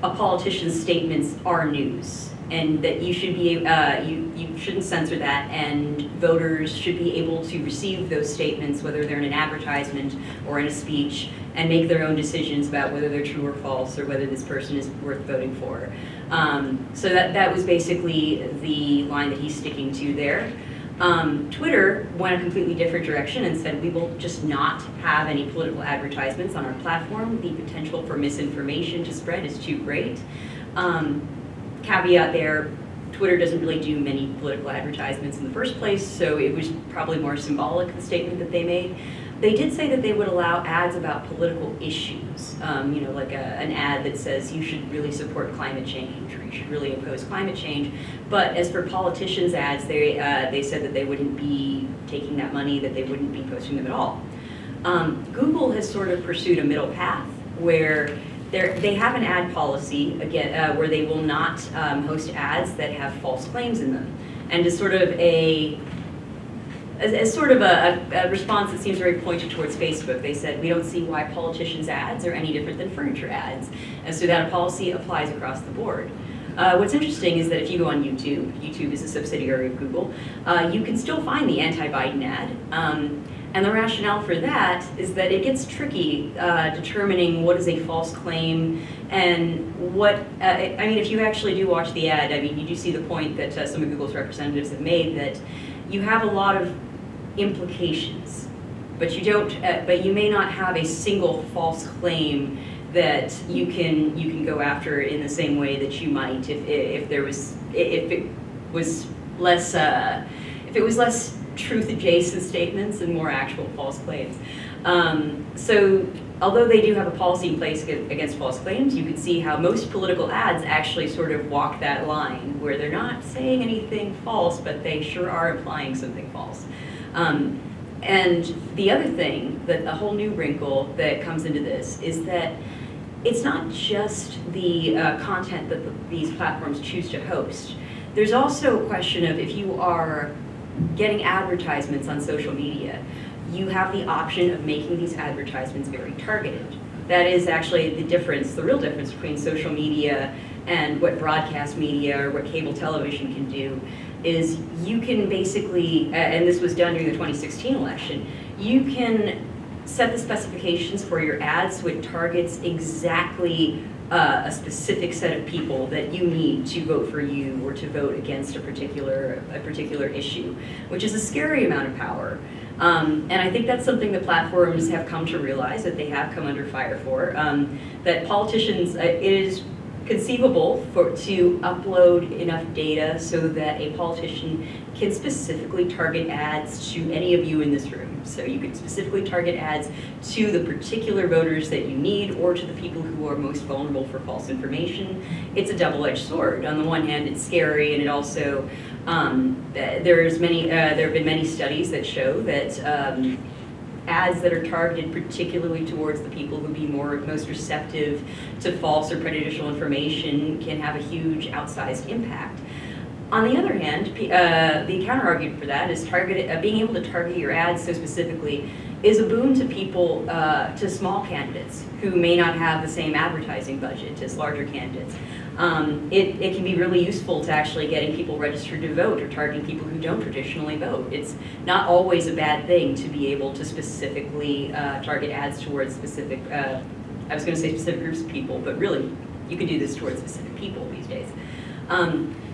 a politician's statements are news, and that you should be you shouldn't censor that, and voters should be able to receive those statements, whether they're in an advertisement or in a speech, and make their own decisions about whether they're true or false, or whether this person is worth voting for. So that was basically the line that he's sticking to there. Twitter went a completely different direction and said we will just not have any political advertisements on our platform. The potential for misinformation to spread is too great. Caveat there, Twitter doesn't really do many political advertisements in the first place, so it was probably more symbolic, the statement that they made. They did say that they would allow ads about political issues, like an ad that says you should really support climate change, or you should really oppose climate change. But as for politicians' ads, they said that they wouldn't be taking that money, that they wouldn't be posting them at all. Google has sort of pursued a middle path where they have an ad policy again where they will not host ads that have false claims in them, and as sort of a response that seems very pointed towards Facebook. They said, we don't see why politicians' ads are any different than furniture ads. And so that policy applies across the board. What's interesting is that if you go on YouTube, YouTube is a subsidiary of Google, you can still find the anti-Biden ad. And the rationale for that is that it gets tricky determining what is a false claim and what, if you actually do watch the ad, you do see the point that some of Google's representatives have made, that you have a lot of implications, but you may not have a single false claim that you can go after in the same way that you might if it was less truth adjacent statements and more actual false claims. So although they do have a policy in place against false claims, you can see how most political ads actually sort of walk that line where they're not saying anything false, but they sure are implying something false. And the other thing, that a whole new wrinkle that comes into this, is that it's not just the content that these platforms choose to host. There's also a question of, if you are getting advertisements on social media, you have the option of making these advertisements very targeted. That is actually the real difference between social media and what broadcast media or what cable television can do, is you can basically, and this was done during the 2016 election, you can set the specifications for your ads so it targets exactly a specific set of people that you need to vote for you or to vote against a particular issue, which is a scary amount of power. And I think that's something that platforms have come to realize, that they have come under fire for, that politicians, it is conceivable to upload enough data so that a politician can specifically target ads to any of you in this room. So you can specifically target ads to the particular voters that you need, or to the people who are most vulnerable for false information. It's a double-edged sword. On the one hand, it's scary, and it also, there have been many studies that show that ads that are targeted particularly towards the people who would be most receptive to false or prejudicial information can have a huge outsized impact. On the other hand, the counter-argument for that is being able to target your ads so specifically is a boon to people, to small candidates who may not have the same advertising budget as larger candidates. It can be really useful to actually getting people registered to vote or targeting people who don't traditionally vote. It's not always a bad thing to be able to specifically target ads towards specific, I was going to say specific groups of people, but really you can do this towards specific people these days.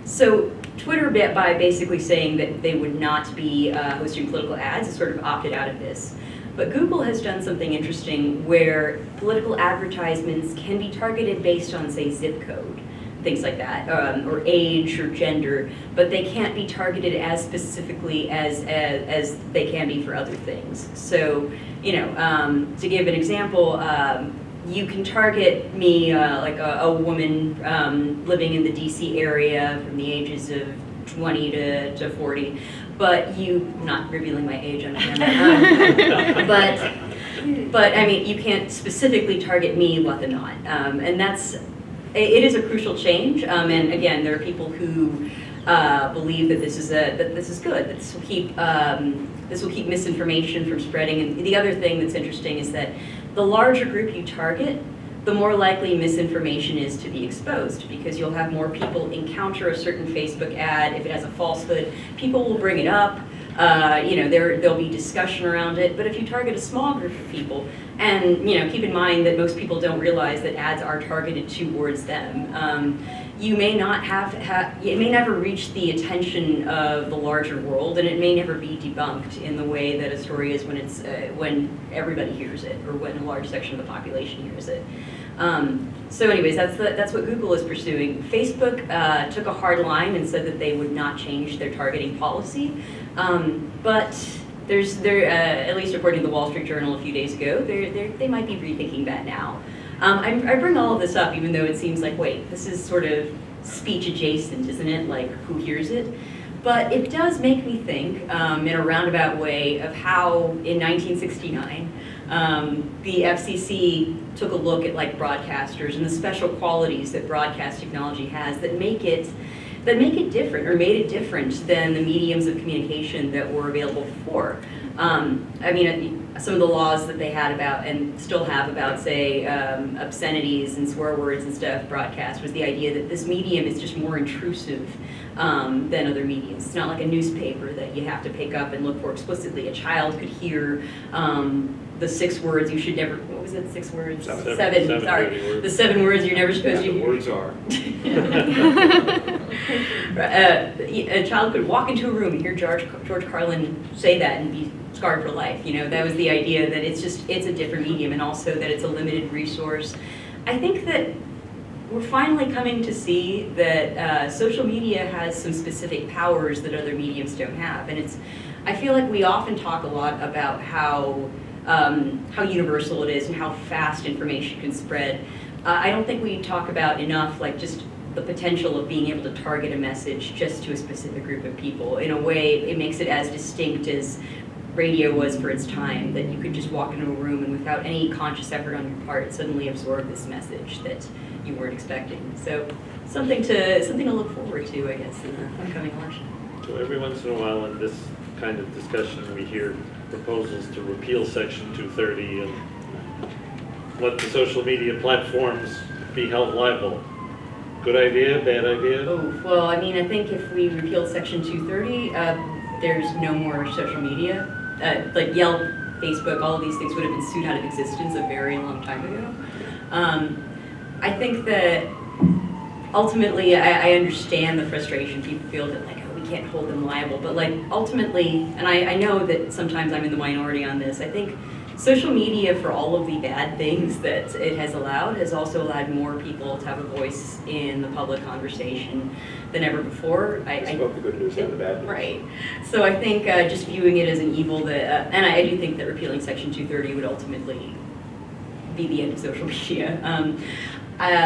So Twitter, by basically saying that they would not be hosting political ads, has sort of opted out of this. But Google has done something interesting where political advertisements can be targeted based on, say, zip code, things like that, or age or gender, but they can't be targeted as specifically as they can be for other things. So, to give an example, you can target me like a woman living in the DC area from the ages of 20 to 40, but I'm not revealing my age on camera, but But I mean, you can't specifically target me, Lata, Nott. And it is a crucial change. And again, there are people who believe that this is good, that this will keep misinformation from spreading. And the other thing that's interesting is that the larger group you target, the more likely misinformation is to be exposed, because you'll have more people encounter a certain Facebook ad. If it has a falsehood, people will bring it up. There'll be discussion around it. But if you target a small group of people, and keep in mind that most people don't realize that ads are targeted towards them, you may not it may never reach the attention of the larger world, and it may never be debunked in the way that a story is when everybody hears it, or when a large section of the population hears it. So anyways, that's what Google is pursuing. Facebook took a hard line and said that they would not change their targeting policy, but at least according to the Wall Street Journal a few days ago, they might be rethinking that now. I bring all of this up even though it seems like, wait, this is sort of speech adjacent, isn't it? Like, who hears it? But it does make me think, in a roundabout way, of how in 1969, the FCC took a look at broadcasters and the special qualities that broadcast technology has that make it different, or made it different than the mediums of communication that were available before. Some of the laws that they had about, and still have about, say, obscenities and swear words and stuff broadcast, was the idea that this medium is just more intrusive than other mediums. It's not like a newspaper that you have to pick up and look for explicitly. A child could hear the 6 words you should never, what was it, 6 words? Seven, sorry. Words. The 7 words you're never supposed to hear. The words are. A child could walk into a room and hear George Carlin say that and be scarred for life. That was the idea, that it's a different medium, and also that it's a limited resource. I think that we're finally coming to see that social media has some specific powers that other mediums don't have. And I feel like we often talk a lot about how universal it is and how fast information can spread. I don't think we talk about enough, just the potential of being able to target a message just to a specific group of people. In a way, it makes it as distinct as radio was for its time, that you could just walk into a room and without any conscious effort on your part suddenly absorb this message that you weren't expecting. So something to look forward to, I guess, in the upcoming election. So every once in a while in this kind of discussion, we hear proposals to repeal Section 230 and let the social media platforms be held liable. Good idea, bad idea? Oh, well, I think if we repealed Section 230, there's no more social media. Like Yelp, Facebook, all of these things would have been sued out of existence a very long time ago. I think that ultimately, I understand the frustration people feel that we can't hold them liable, but ultimately, and I know that sometimes I'm in the minority on this, I think social media, for all of the bad things that it has allowed, has also allowed more people to have a voice in the public conversation than ever before. It's both the good news and the bad news. Right. So I think just viewing it as an evil, and I do think that repealing Section 230 would ultimately be the end of social media.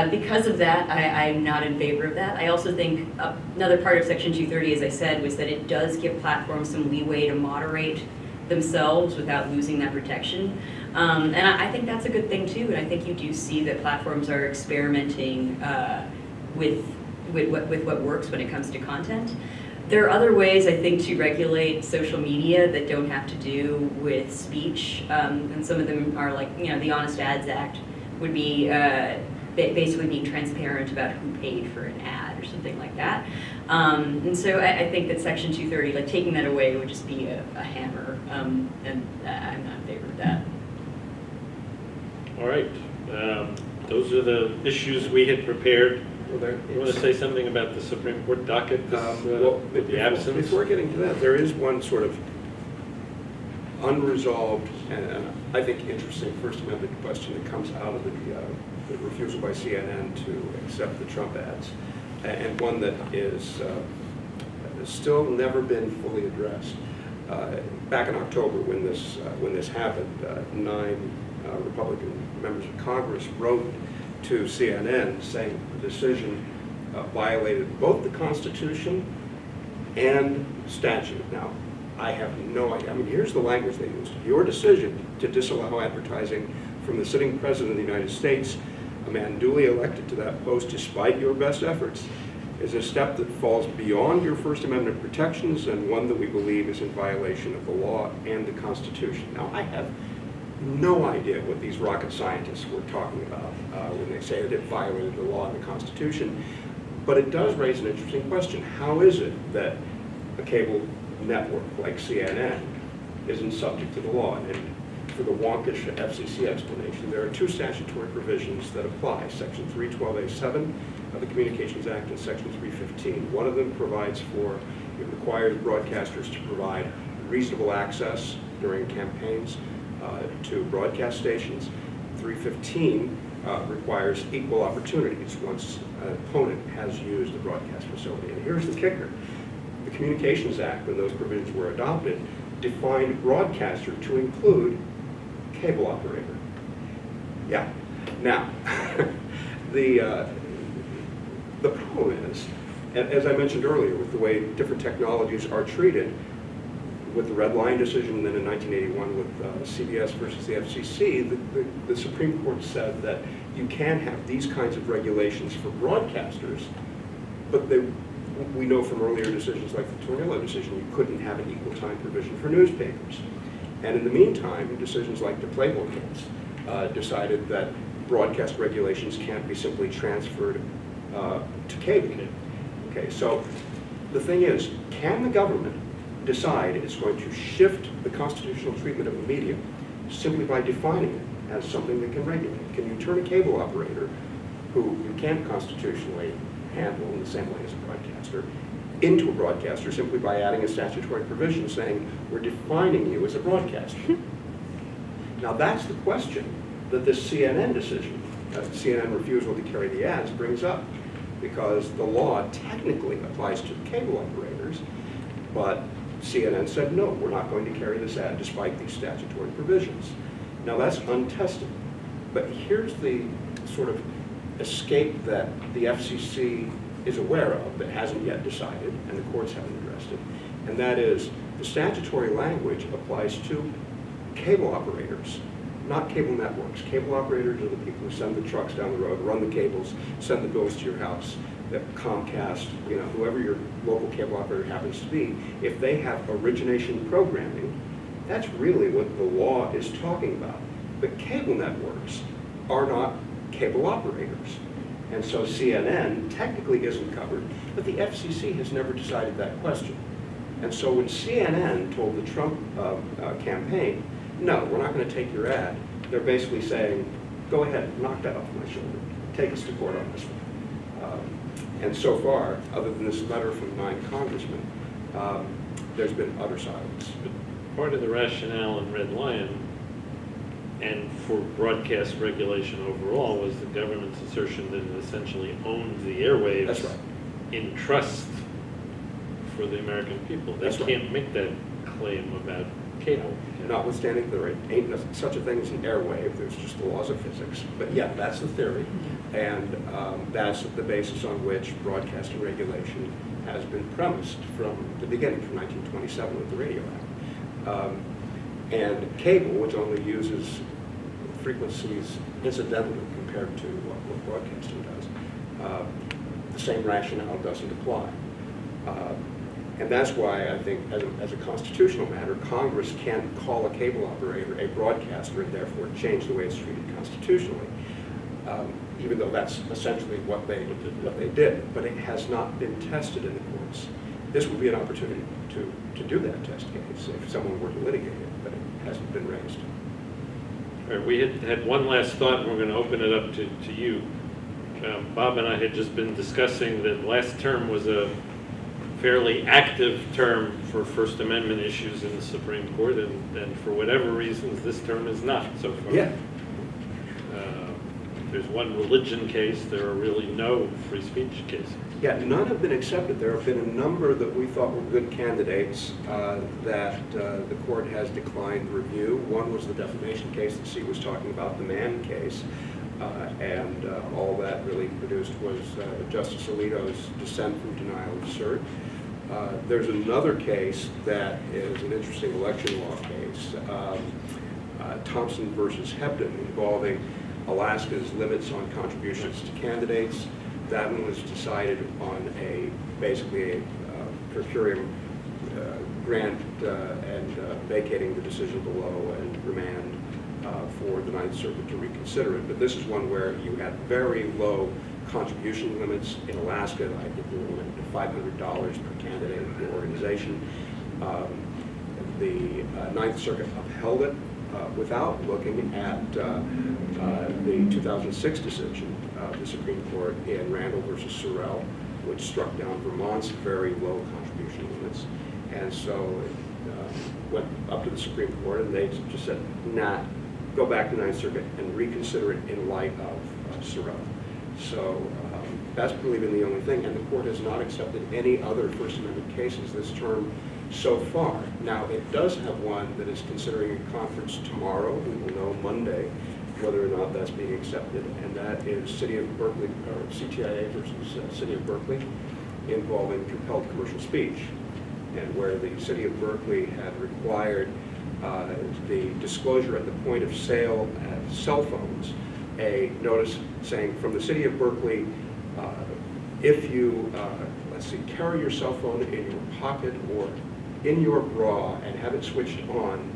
Because of that, I'm not in favor of that. I also think another part of Section 230, as I said, was that it does give platforms some leeway to moderate themselves without losing that protection. And I think that's a good thing too, and I think you do see that platforms are experimenting with what works when it comes to content. There are other ways, I think, to regulate social media that don't have to do with speech, and some of them are the Honest Ads Act would be basically being transparent about who paid for an ad or something like that. And so I think that Section 230, taking that away would just be a hammer, and I'm not in favor of that. All right. Those are the issues we had prepared. You want to say something about the Supreme Court docket, the absence? Before getting to that, there is one sort of unresolved and I think interesting First Amendment question that comes out of the refusal by CNN to accept the Trump ads, and one that is still never been fully addressed. Back in October, when this happened, 9 Republican members of Congress wrote to CNN saying the decision violated both the Constitution and statute. Now, I have no idea. I mean, here's the language they used. Your decision to disallow advertising from the sitting president of the United States, a man duly elected to that post despite your best efforts, is a step that falls beyond your First Amendment protections and one that we believe is in violation of the law and the Constitution. Now, I have no idea what these rocket scientists were talking about when they say that it violated the law and the Constitution, but it does raise an interesting question. How is it that a cable network like CNN isn't subject to the law? And for the wonkish FCC explanation, there are two statutory provisions that apply, Section 312A7 of the Communications Act and Section 315. One of them provides for, it requires broadcasters to provide reasonable access during campaigns to broadcast stations. 315 requires equal opportunities once an opponent has used the broadcast facility. And here's the kicker. The Communications Act, when those provisions were adopted, defined broadcaster to include cable operator. Yeah. Now, the problem is, as I mentioned earlier, with the way different technologies are treated, with the Red Line decision, and then in 1981 with CBS versus the FCC, the Supreme Court said that you can have these kinds of regulations for broadcasters, but we know from earlier decisions like the Tornillo decision, you couldn't have an equal time provision for newspapers. And in the meantime, decisions like the Playboy case decided that broadcast regulations can't be simply transferred to cable. Okay, so the thing is, can the government decide it's going to shift the constitutional treatment of the media simply by defining it as something that can regulate? Can you turn a cable operator, who you can't constitutionally handle in the same way as a broadcaster, into a broadcaster simply by adding a statutory provision saying, we're defining you as a broadcaster? Now that's the question that this CNN decision, CNN refusal to carry the ads, brings up, because the law technically applies to cable operators, but CNN said, no, we're not going to carry this ad despite these statutory provisions. Now that's untested, but here's the sort of escape that the FCC is aware of but hasn't yet decided, and the courts haven't addressed it, and that is the statutory language applies to cable operators, not cable networks. Cable operators are the people who send the trucks down the road, run the cables, send the bills to your house. That Comcast, you know, whoever your local cable operator happens to be, if they have origination programming, that's really what the law is talking about. But cable networks are not cable operators. And so CNN technically isn't covered, but the FCC has never decided that question. And so when CNN told the Trump campaign, no, we're not going to take your ad, they're basically saying, go ahead, knock that off my shoulder. Take us to court on this one. And so far, other than this letter from 9 congressmen, there's been utter silence. But part of the rationale in Red Lion and for broadcast regulation overall was the government's assertion that it essentially owns the airwaves. That's right. In trust for the American people. They That's right. can't make that claim about cable. Notwithstanding there ain't such a thing as an airwave, there's just the laws of physics. But yeah, that's the theory, and that's the basis on which broadcasting regulation has been premised from the beginning, from 1927 with the Radio Act. And cable, which only uses frequencies incidentally compared to what broadcasting does, the same rationale doesn't apply. And that's why I think, as a constitutional matter, Congress can't call a cable operator a broadcaster and therefore change the way it's treated constitutionally, even though that's essentially what they did. But it has not been tested in the courts. This would be an opportunity to do that test case if someone were to litigate it, but it hasn't been raised. All right, we had one last thought, and we're going to open it up to you. Bob and I had just been discussing that last term was a fairly active term for First Amendment issues in the Supreme Court, and for whatever reasons, this term is not so far. Yeah. There's one religion case. There are really no free speech cases. Yeah, none have been accepted. There have been a number that we thought were good candidates that the court has declined review. One was the defamation case that Ctia was talking about, the Mann case, and all that really produced was Justice Alito's dissent from denial of cert. There's another case that is an interesting election law case, Thompson versus Hampton, involving Alaska's limits on contributions to candidates. That one was decided on basically a per curiam grant and vacating the decision below and remand for the Ninth Circuit to reconsider it. But this is one where you had very low contribution limits in Alaska. I think they were limited to $500 per candidate per organization. The Ninth Circuit upheld it without looking at the 2006 decision of the Supreme Court in Randall versus Sorrell, which struck down Vermont's very low contribution limits. And so it went up to the Supreme Court, and they just said, nah, go back to the Ninth Circuit and reconsider it in light of Sorrell. So that's really been the only thing, and the court has not accepted any other First Amendment cases this term so far. Now, it does have one that is considering a conference tomorrow. We will know Monday whether or not that's being accepted, and that is City of Berkeley, or CTIA versus City of Berkeley, involving compelled commercial speech, and where the City of Berkeley had required the disclosure at the point of sale of cell phones, a notice saying from the City of Berkeley, if you, carry your cell phone in your pocket or in your bra and have it switched on,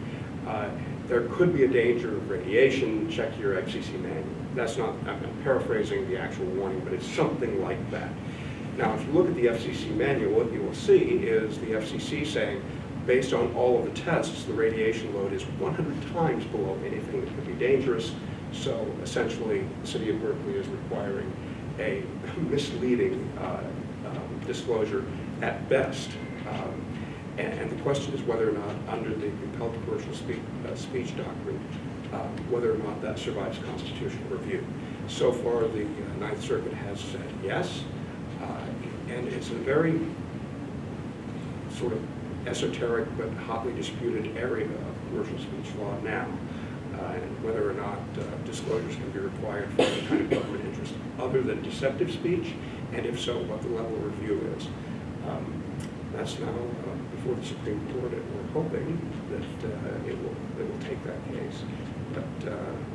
there could be a danger of radiation. Check your FCC manual. That's not, I'm paraphrasing the actual warning, but it's something like that. Now, if you look at the FCC manual, what you will see is the FCC saying, based on all of the tests, the radiation load is 100 times below anything that could be dangerous. So essentially, the City of Berkeley is requiring a misleading disclosure at best. And the question is whether or not, under the compelled commercial speech doctrine, whether or not that survives constitutional review. So far, the Ninth Circuit has said yes, and it's a very sort of esoteric but hotly disputed area of commercial speech law now, and whether or not disclosures can be required for any kind of government interest other than deceptive speech, and if so, what the level of review is. That's now before the Supreme Court, and we're hoping that it will take that case, but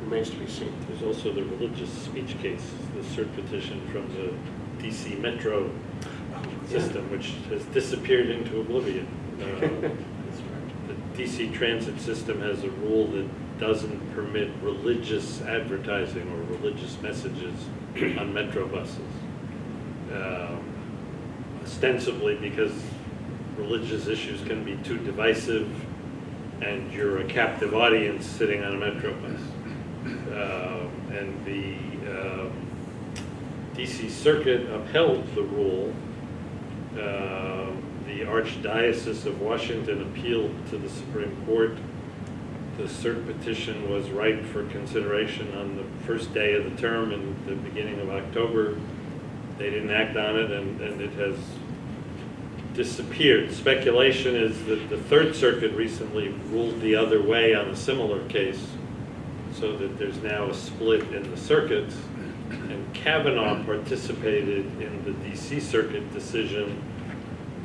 remains to be seen. There's also the religious speech case, the cert petition from the DC Metro system, which has disappeared into oblivion. That's right. The DC transit system has a rule that doesn't permit religious advertising or religious messages on Metro buses. Ostensibly because religious issues can be too divisive and you're a captive audience sitting on a Metro bus. And the DC Circuit upheld the rule. The Archdiocese of Washington appealed to the Supreme Court. The cert petition was ripe for consideration on the first day of the term in the beginning of October. They didn't act on it, and it has disappeared. Speculation is that the Third Circuit recently ruled the other way on a similar case, so that there's now a split in the circuits. And Kavanaugh participated in the DC Circuit decision.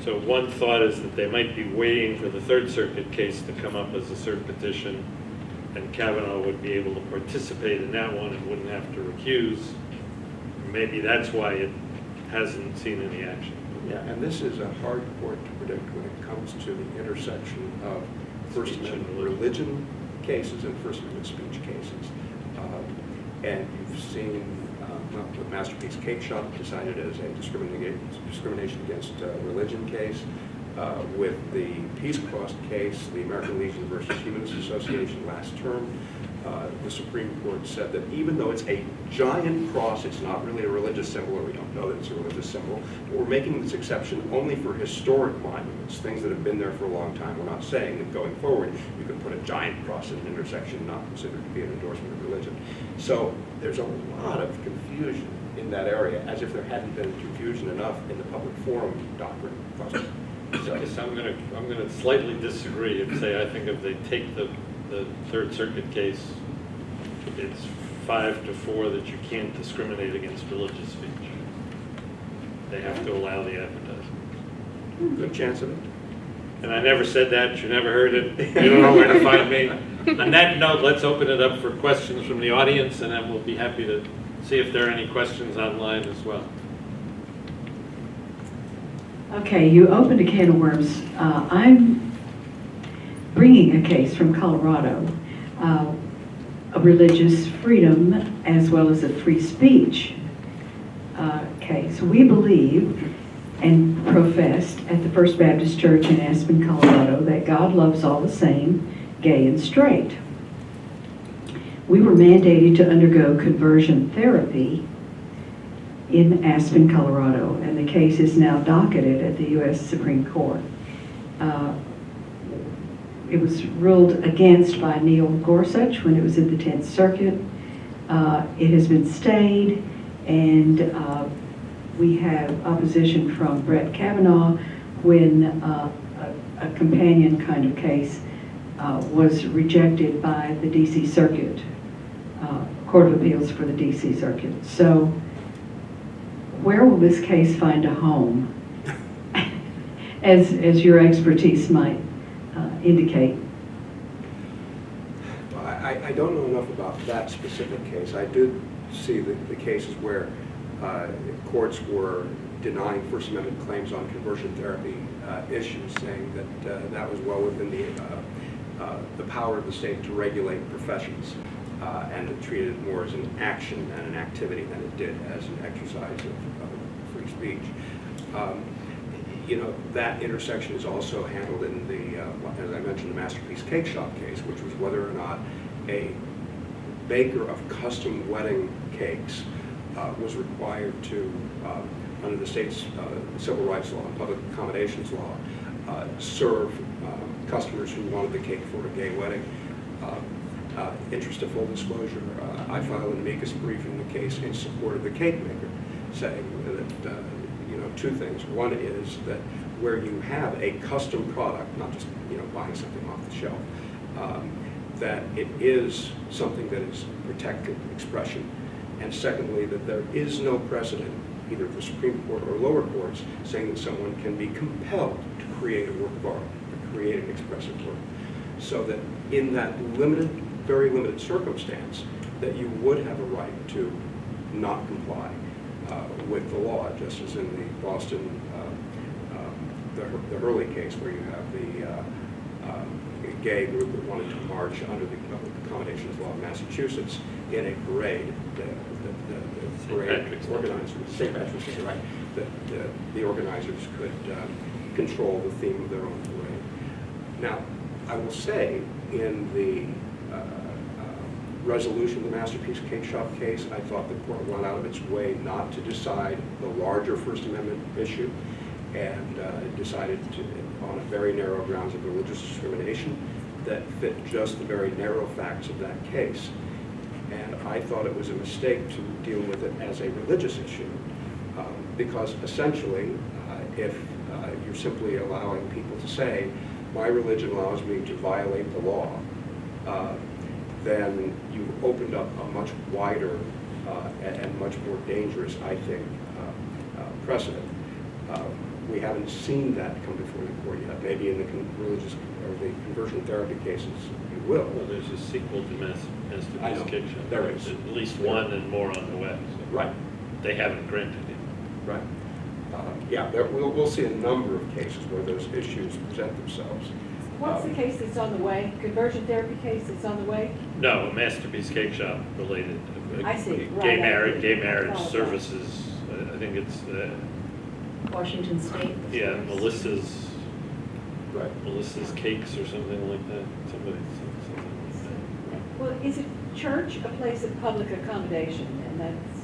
So one thought is that they might be waiting for the Third Circuit case to come up as a cert petition, and Kavanaugh would be able to participate in that one and wouldn't have to recuse. Maybe that's why it hasn't seen any action. Yeah, and this is a hard court to predict when it comes to the intersection of First Amendment religion cases and First Amendment speech cases. And you've seen the Masterpiece Cake Shop decided as a discrimination against religion case. With the Peace Cross case, the American Legion versus Humanist Association last term, the Supreme Court said that even though it's a giant cross, it's not really a religious symbol, or we don't know that it's a religious symbol. We're making this exception only for historic monuments, things that have been there for a long time. We're not saying that going forward you can put a giant cross at an intersection not considered to be an endorsement of religion. So there's a lot of confusion in that area, as if there hadn't been confusion enough in the public forum doctrine question. So I guess I'm gonna slightly disagree and say I think if they take the Third Circuit case, it's 5-4 that you can't discriminate against religious speech. They have to allow the advertising. Good chance of it. And I never said that, you never heard it, you don't know where to find me. On that note, let's open it up for questions from the audience, and then we'll be happy to see if there are any questions online as well. Okay, you opened a can of worms. I'm bringing a case from Colorado, a religious freedom as well as a free speech case. We believe and professed at the First Baptist Church in Aspen, Colorado, that God loves all the same, gay and straight. We were mandated to undergo conversion therapy in Aspen, Colorado, and the case is now docketed at the U.S. Supreme Court. It was ruled against by Neil Gorsuch when it was in the 10th Circuit. It has been stayed, and we have opposition from Brett Kavanaugh when a companion kind of case was rejected by the D.C. Circuit, Court of Appeals for the D.C. Circuit. So where will this case find a home, as your expertise might indicate? Well, I don't know enough about that specific case. I did see the cases where courts were denying First Amendment claims on conversion therapy issues, saying that that was well within the power of the state to regulate professions, and it treated it more as an action and an activity than it did as an exercise of free speech. You know, that intersection is also handled in the, as I mentioned, the Masterpiece Cake Shop case, which was whether or not a baker of custom wedding cakes was required to, under the state's civil rights law and public accommodations law, serve customers who wanted the cake for a gay wedding. Interest of full disclosure, I filed an amicus brief in the case in support of the cake maker, saying that two things. One is that where you have a custom product, not just buying something off the shelf, that it is something that is protected expression. And secondly, that there is no precedent, either the Supreme Court or lower courts, saying that someone can be compelled to create a work of art, or create an expressive work. So that in that limited, very limited circumstance, that you would have a right to not comply with the law, just as in the Boston, the Hurley case, where you have the gay group that wanted to march under the accommodations law of Massachusetts in a parade. The parade organizers, St. Patrick's Day, right? The organizers could control the theme of their own parade. Now, I will say, in the resolution of the Masterpiece Cake Shop case, I thought the court went out of its way not to decide the larger First Amendment issue, and decided to, on a very narrow grounds of religious discrimination that fit just the very narrow facts of that case. And I thought it was a mistake to deal with it as a religious issue, because essentially, if you're simply allowing people to say, my religion allows me to violate the law, then you've opened up a much wider and much more dangerous, I think, precedent. We haven't seen that come before the court yet. Maybe in the religious or the conversion therapy cases, you will. Well, there's a sequel to Masterpiece Cake Shop. There is. At least one and more on the way. So Right. They haven't granted it. Right. Yeah, we'll see a number of cases where those issues present themselves. What's the case that's on the way? Conversion therapy case that's on the way? No, a Masterpiece Cake Shop related. I see. Gay Right. marriage Oh, okay. services. I think it's Washington State. yeah, Melissa's Right. Cakes or something like that. Something like that. Right. Well, is it church a place of public accommodation? And that's,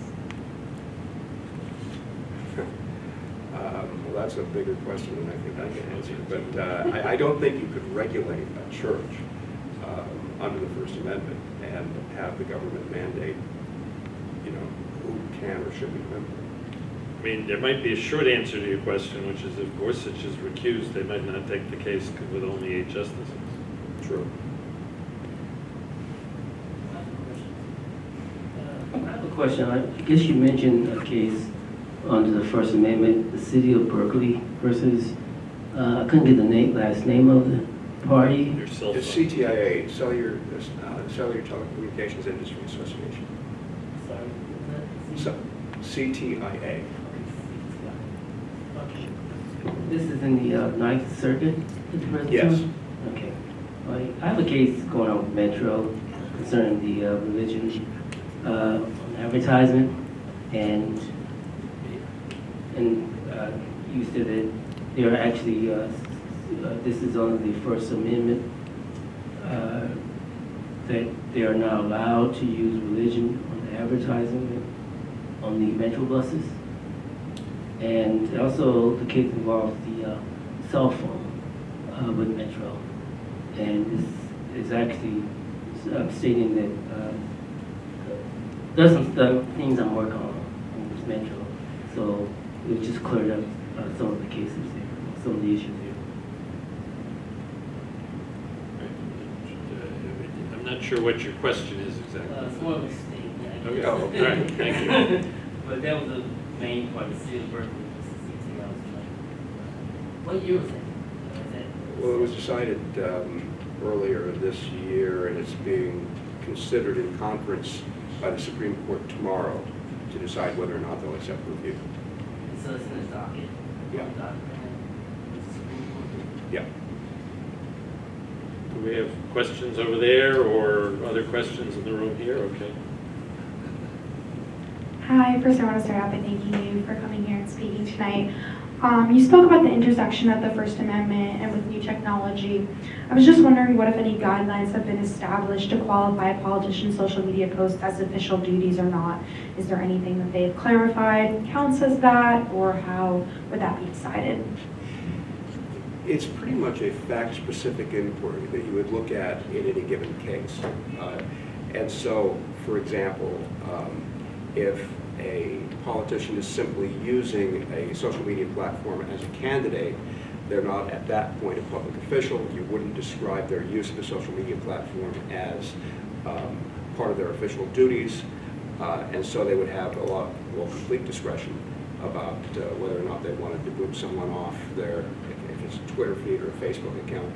Well, that's a bigger question than I think I can answer. But I don't think you could regulate a church under the First Amendment and have the government mandate, who can or should be a member. I mean, there might be a short answer to your question, which is if Gorsuch is recused, they might not take the case with only 8 justices. True. I have a question. I guess you mentioned a case under the First Amendment, the city of Berkeley versus I couldn't get the last name of the party. Your cell It's phone. CTIA, Cellular Telecommunications Industry Association. Sorry. So, CTIA. This is in the Ninth Circuit at the present Yes. time? Okay. Well, I have a case going on with Metro concerning the religion advertisement, and you said that there are actually, this is on the First Amendment, that they are not allowed to use religion on the advertising on the Metro buses. And also the case involves the cell phone with Metro. And this is actually stating that there's some things I'm working on with Metro. So it just cleared up some of the cases here, some of the issues here. I'm not sure what your question is exactly. It's more of a statement. Okay. All right, thank you. But that was the main part, the city of Berkeley, was the CTA. What year was that? Well, it was decided earlier this year, and it's being considered in conference by the Supreme Court tomorrow to decide whether or not they'll accept review. So it's in the docket? Yeah. Document. Yeah. Do we have questions over there or other questions in the room here? Okay. Hi, first I want to start out by thanking you for coming here and speaking tonight. You spoke about the intersection of the First Amendment and with new technology. I was just wondering what, if any, guidelines have been established to qualify a politician's social media posts as official duties or not. Is there anything that they've clarified counts as that, or how would that be decided? It's pretty much a fact-specific inquiry that you would look at in any given case. And so, for example, if a politician is simply using a social media platform as a candidate, they're not at that point a public official. You wouldn't describe their use of a social media platform as part of their official duties. And so they would have complete discretion about whether or not they wanted to boot someone off their, if it's a Twitter feed or a Facebook account,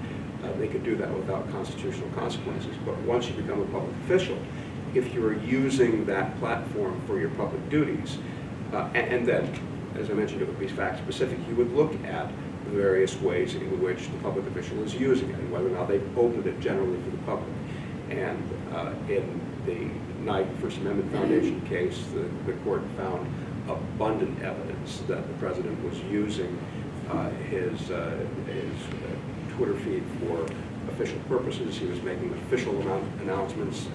they could do that without constitutional consequences. But once you become a public official, if you're using that platform for your public duties, and then, as I mentioned, it would be fact-specific, you would look at the various ways in which the public official is using it and whether or not they've opened it generally for the public. And in the Knight First Amendment Foundation case, the court found abundant evidence that the president was using his Twitter feed for official purposes. He was making official announcements,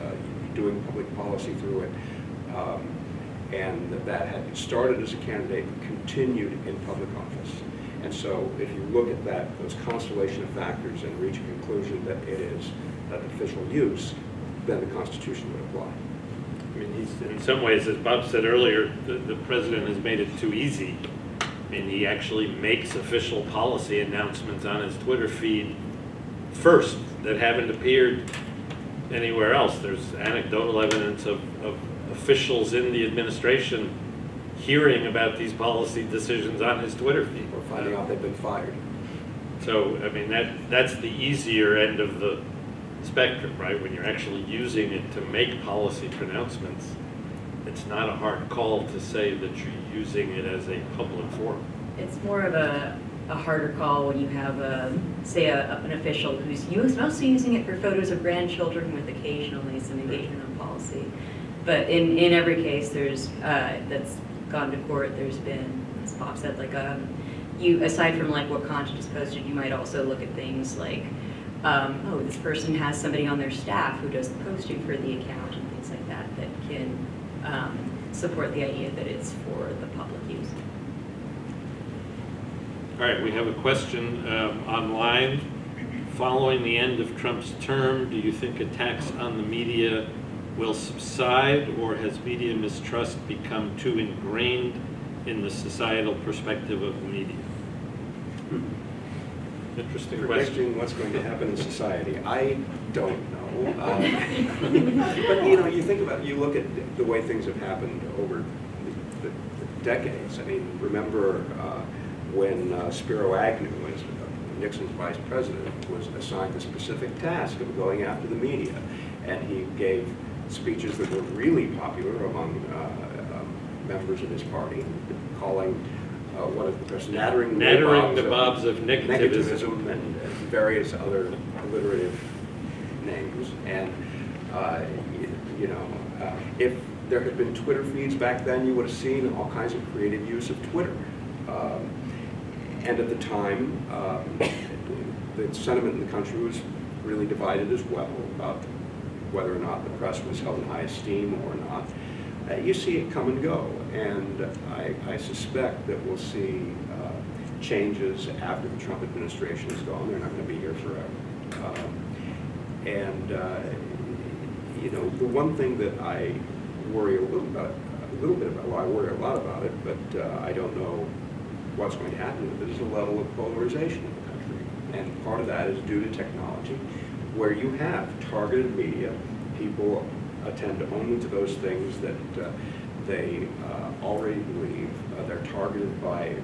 doing public policy through it, and that had started as a candidate, continued in public office. And so if you look at those constellation of factors and reach a conclusion that it is an official use, then the Constitution would apply. I mean, in some ways, as Bob said earlier, the president has made it too easy. I mean, he actually makes official policy announcements on his Twitter feed first that haven't appeared anywhere else. There's anecdotal evidence of officials in the administration hearing about these policy decisions on his Twitter feed. Or finding out they've been fired. So, I mean, that's the easier end of the spectrum, right? When you're actually using it to make policy pronouncements, it's not a hard call to say that you're using it as a public forum. It's more of a harder call when you have, say, an official who's mostly using it for photos of grandchildren with occasionally some engagement on policy. But in every case there's that's gone to court, there's been, as Bob said, like you, aside from like what content is posted, you might also look at things like, oh, this person has somebody on their staff who does the posting for the account and things like that that can support the idea that it's for the public use. All right, we have a question online. Following the end of Trump's term, do you think attacks on the media will subside, or has media mistrust become too ingrained in the societal perspective of the media? Interesting question. Predicting what's going to happen in society, I don't know. But you think about it, you look at the way things have happened over the decades. I mean, remember when Spiro Agnew, as Nixon's vice president, was assigned the specific task of going after the media. And he gave speeches that were really popular among members of his party, calling what of the best nattering the bobs of negativism. negativism and various other alliterative names. And, if there had been Twitter feeds back then, you would have seen all kinds of creative use of Twitter. And at the time, the sentiment in the country was really divided as well about whether or not the press was held in high esteem or not. You see it come and go, and I suspect that we'll see changes after the Trump administration is gone. They're not going to be here forever. The one thing that I worry a little bit about, well, I worry a lot about it, but I don't know what's going to happen with it, is a level of polarization in the country. And part of that is due to technology, where you have targeted media. People attend only to those things that they already believe. They're targeted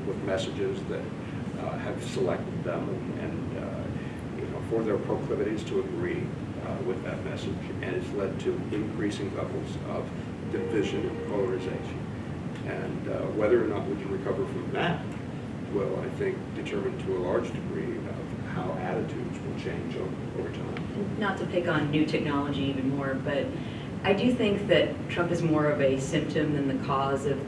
with messages that have selected them and for their proclivities to agree with that message, and it's led to increasing levels of division and polarization. And whether or not we can recover from that will, I think, determine to a large degree of how attitudes will change over time. Not to pick on new technology even more, but I do think that Trump is more of a symptom than the cause of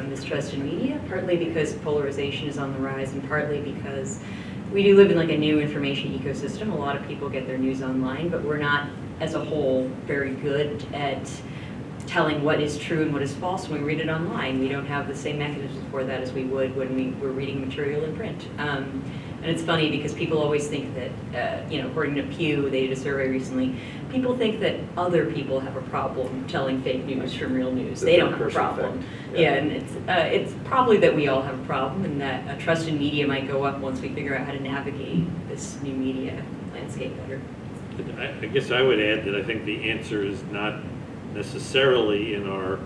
mistrust in media, partly because polarization is on the rise and partly because we do live in like a new information ecosystem. A lot of people get their news online, but we're not, as a whole, very good at telling what is true and what is false when we read it online. We don't have the same mechanisms for that as we would when we were reading material in print. And it's funny because people always think that, according to Pew, they did a survey recently, people think that other people have a problem telling fake news from real news. They don't have a problem. Yeah, and it's probably that we all have a problem and that trust in media might go up once we figure out how to navigate this new media landscape better. I guess I would add that I think the answer is not necessarily in our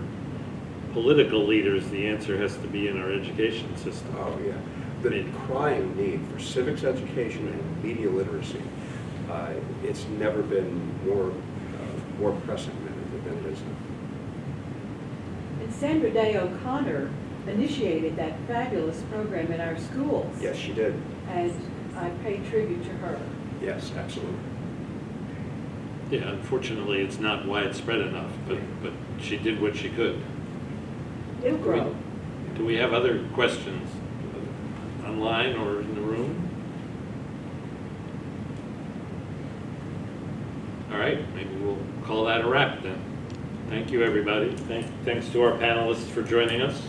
political leaders. The answer has to be in our education system. Oh, yeah. The crying need for civics education and media literacy, it's never been more pressing than it is now. And Sandra Day O'Connor initiated that fabulous program in our schools. Yes, she did. And I pay tribute to her. Yes, absolutely. Yeah, unfortunately, it's not widespread enough, but she did what she could. It'll grow. Do we have other questions online or in the room? All right, maybe we'll call that a wrap then. Thank you, everybody. Thanks to our panelists for joining us.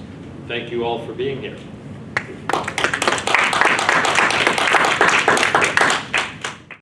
Thank you all for being here.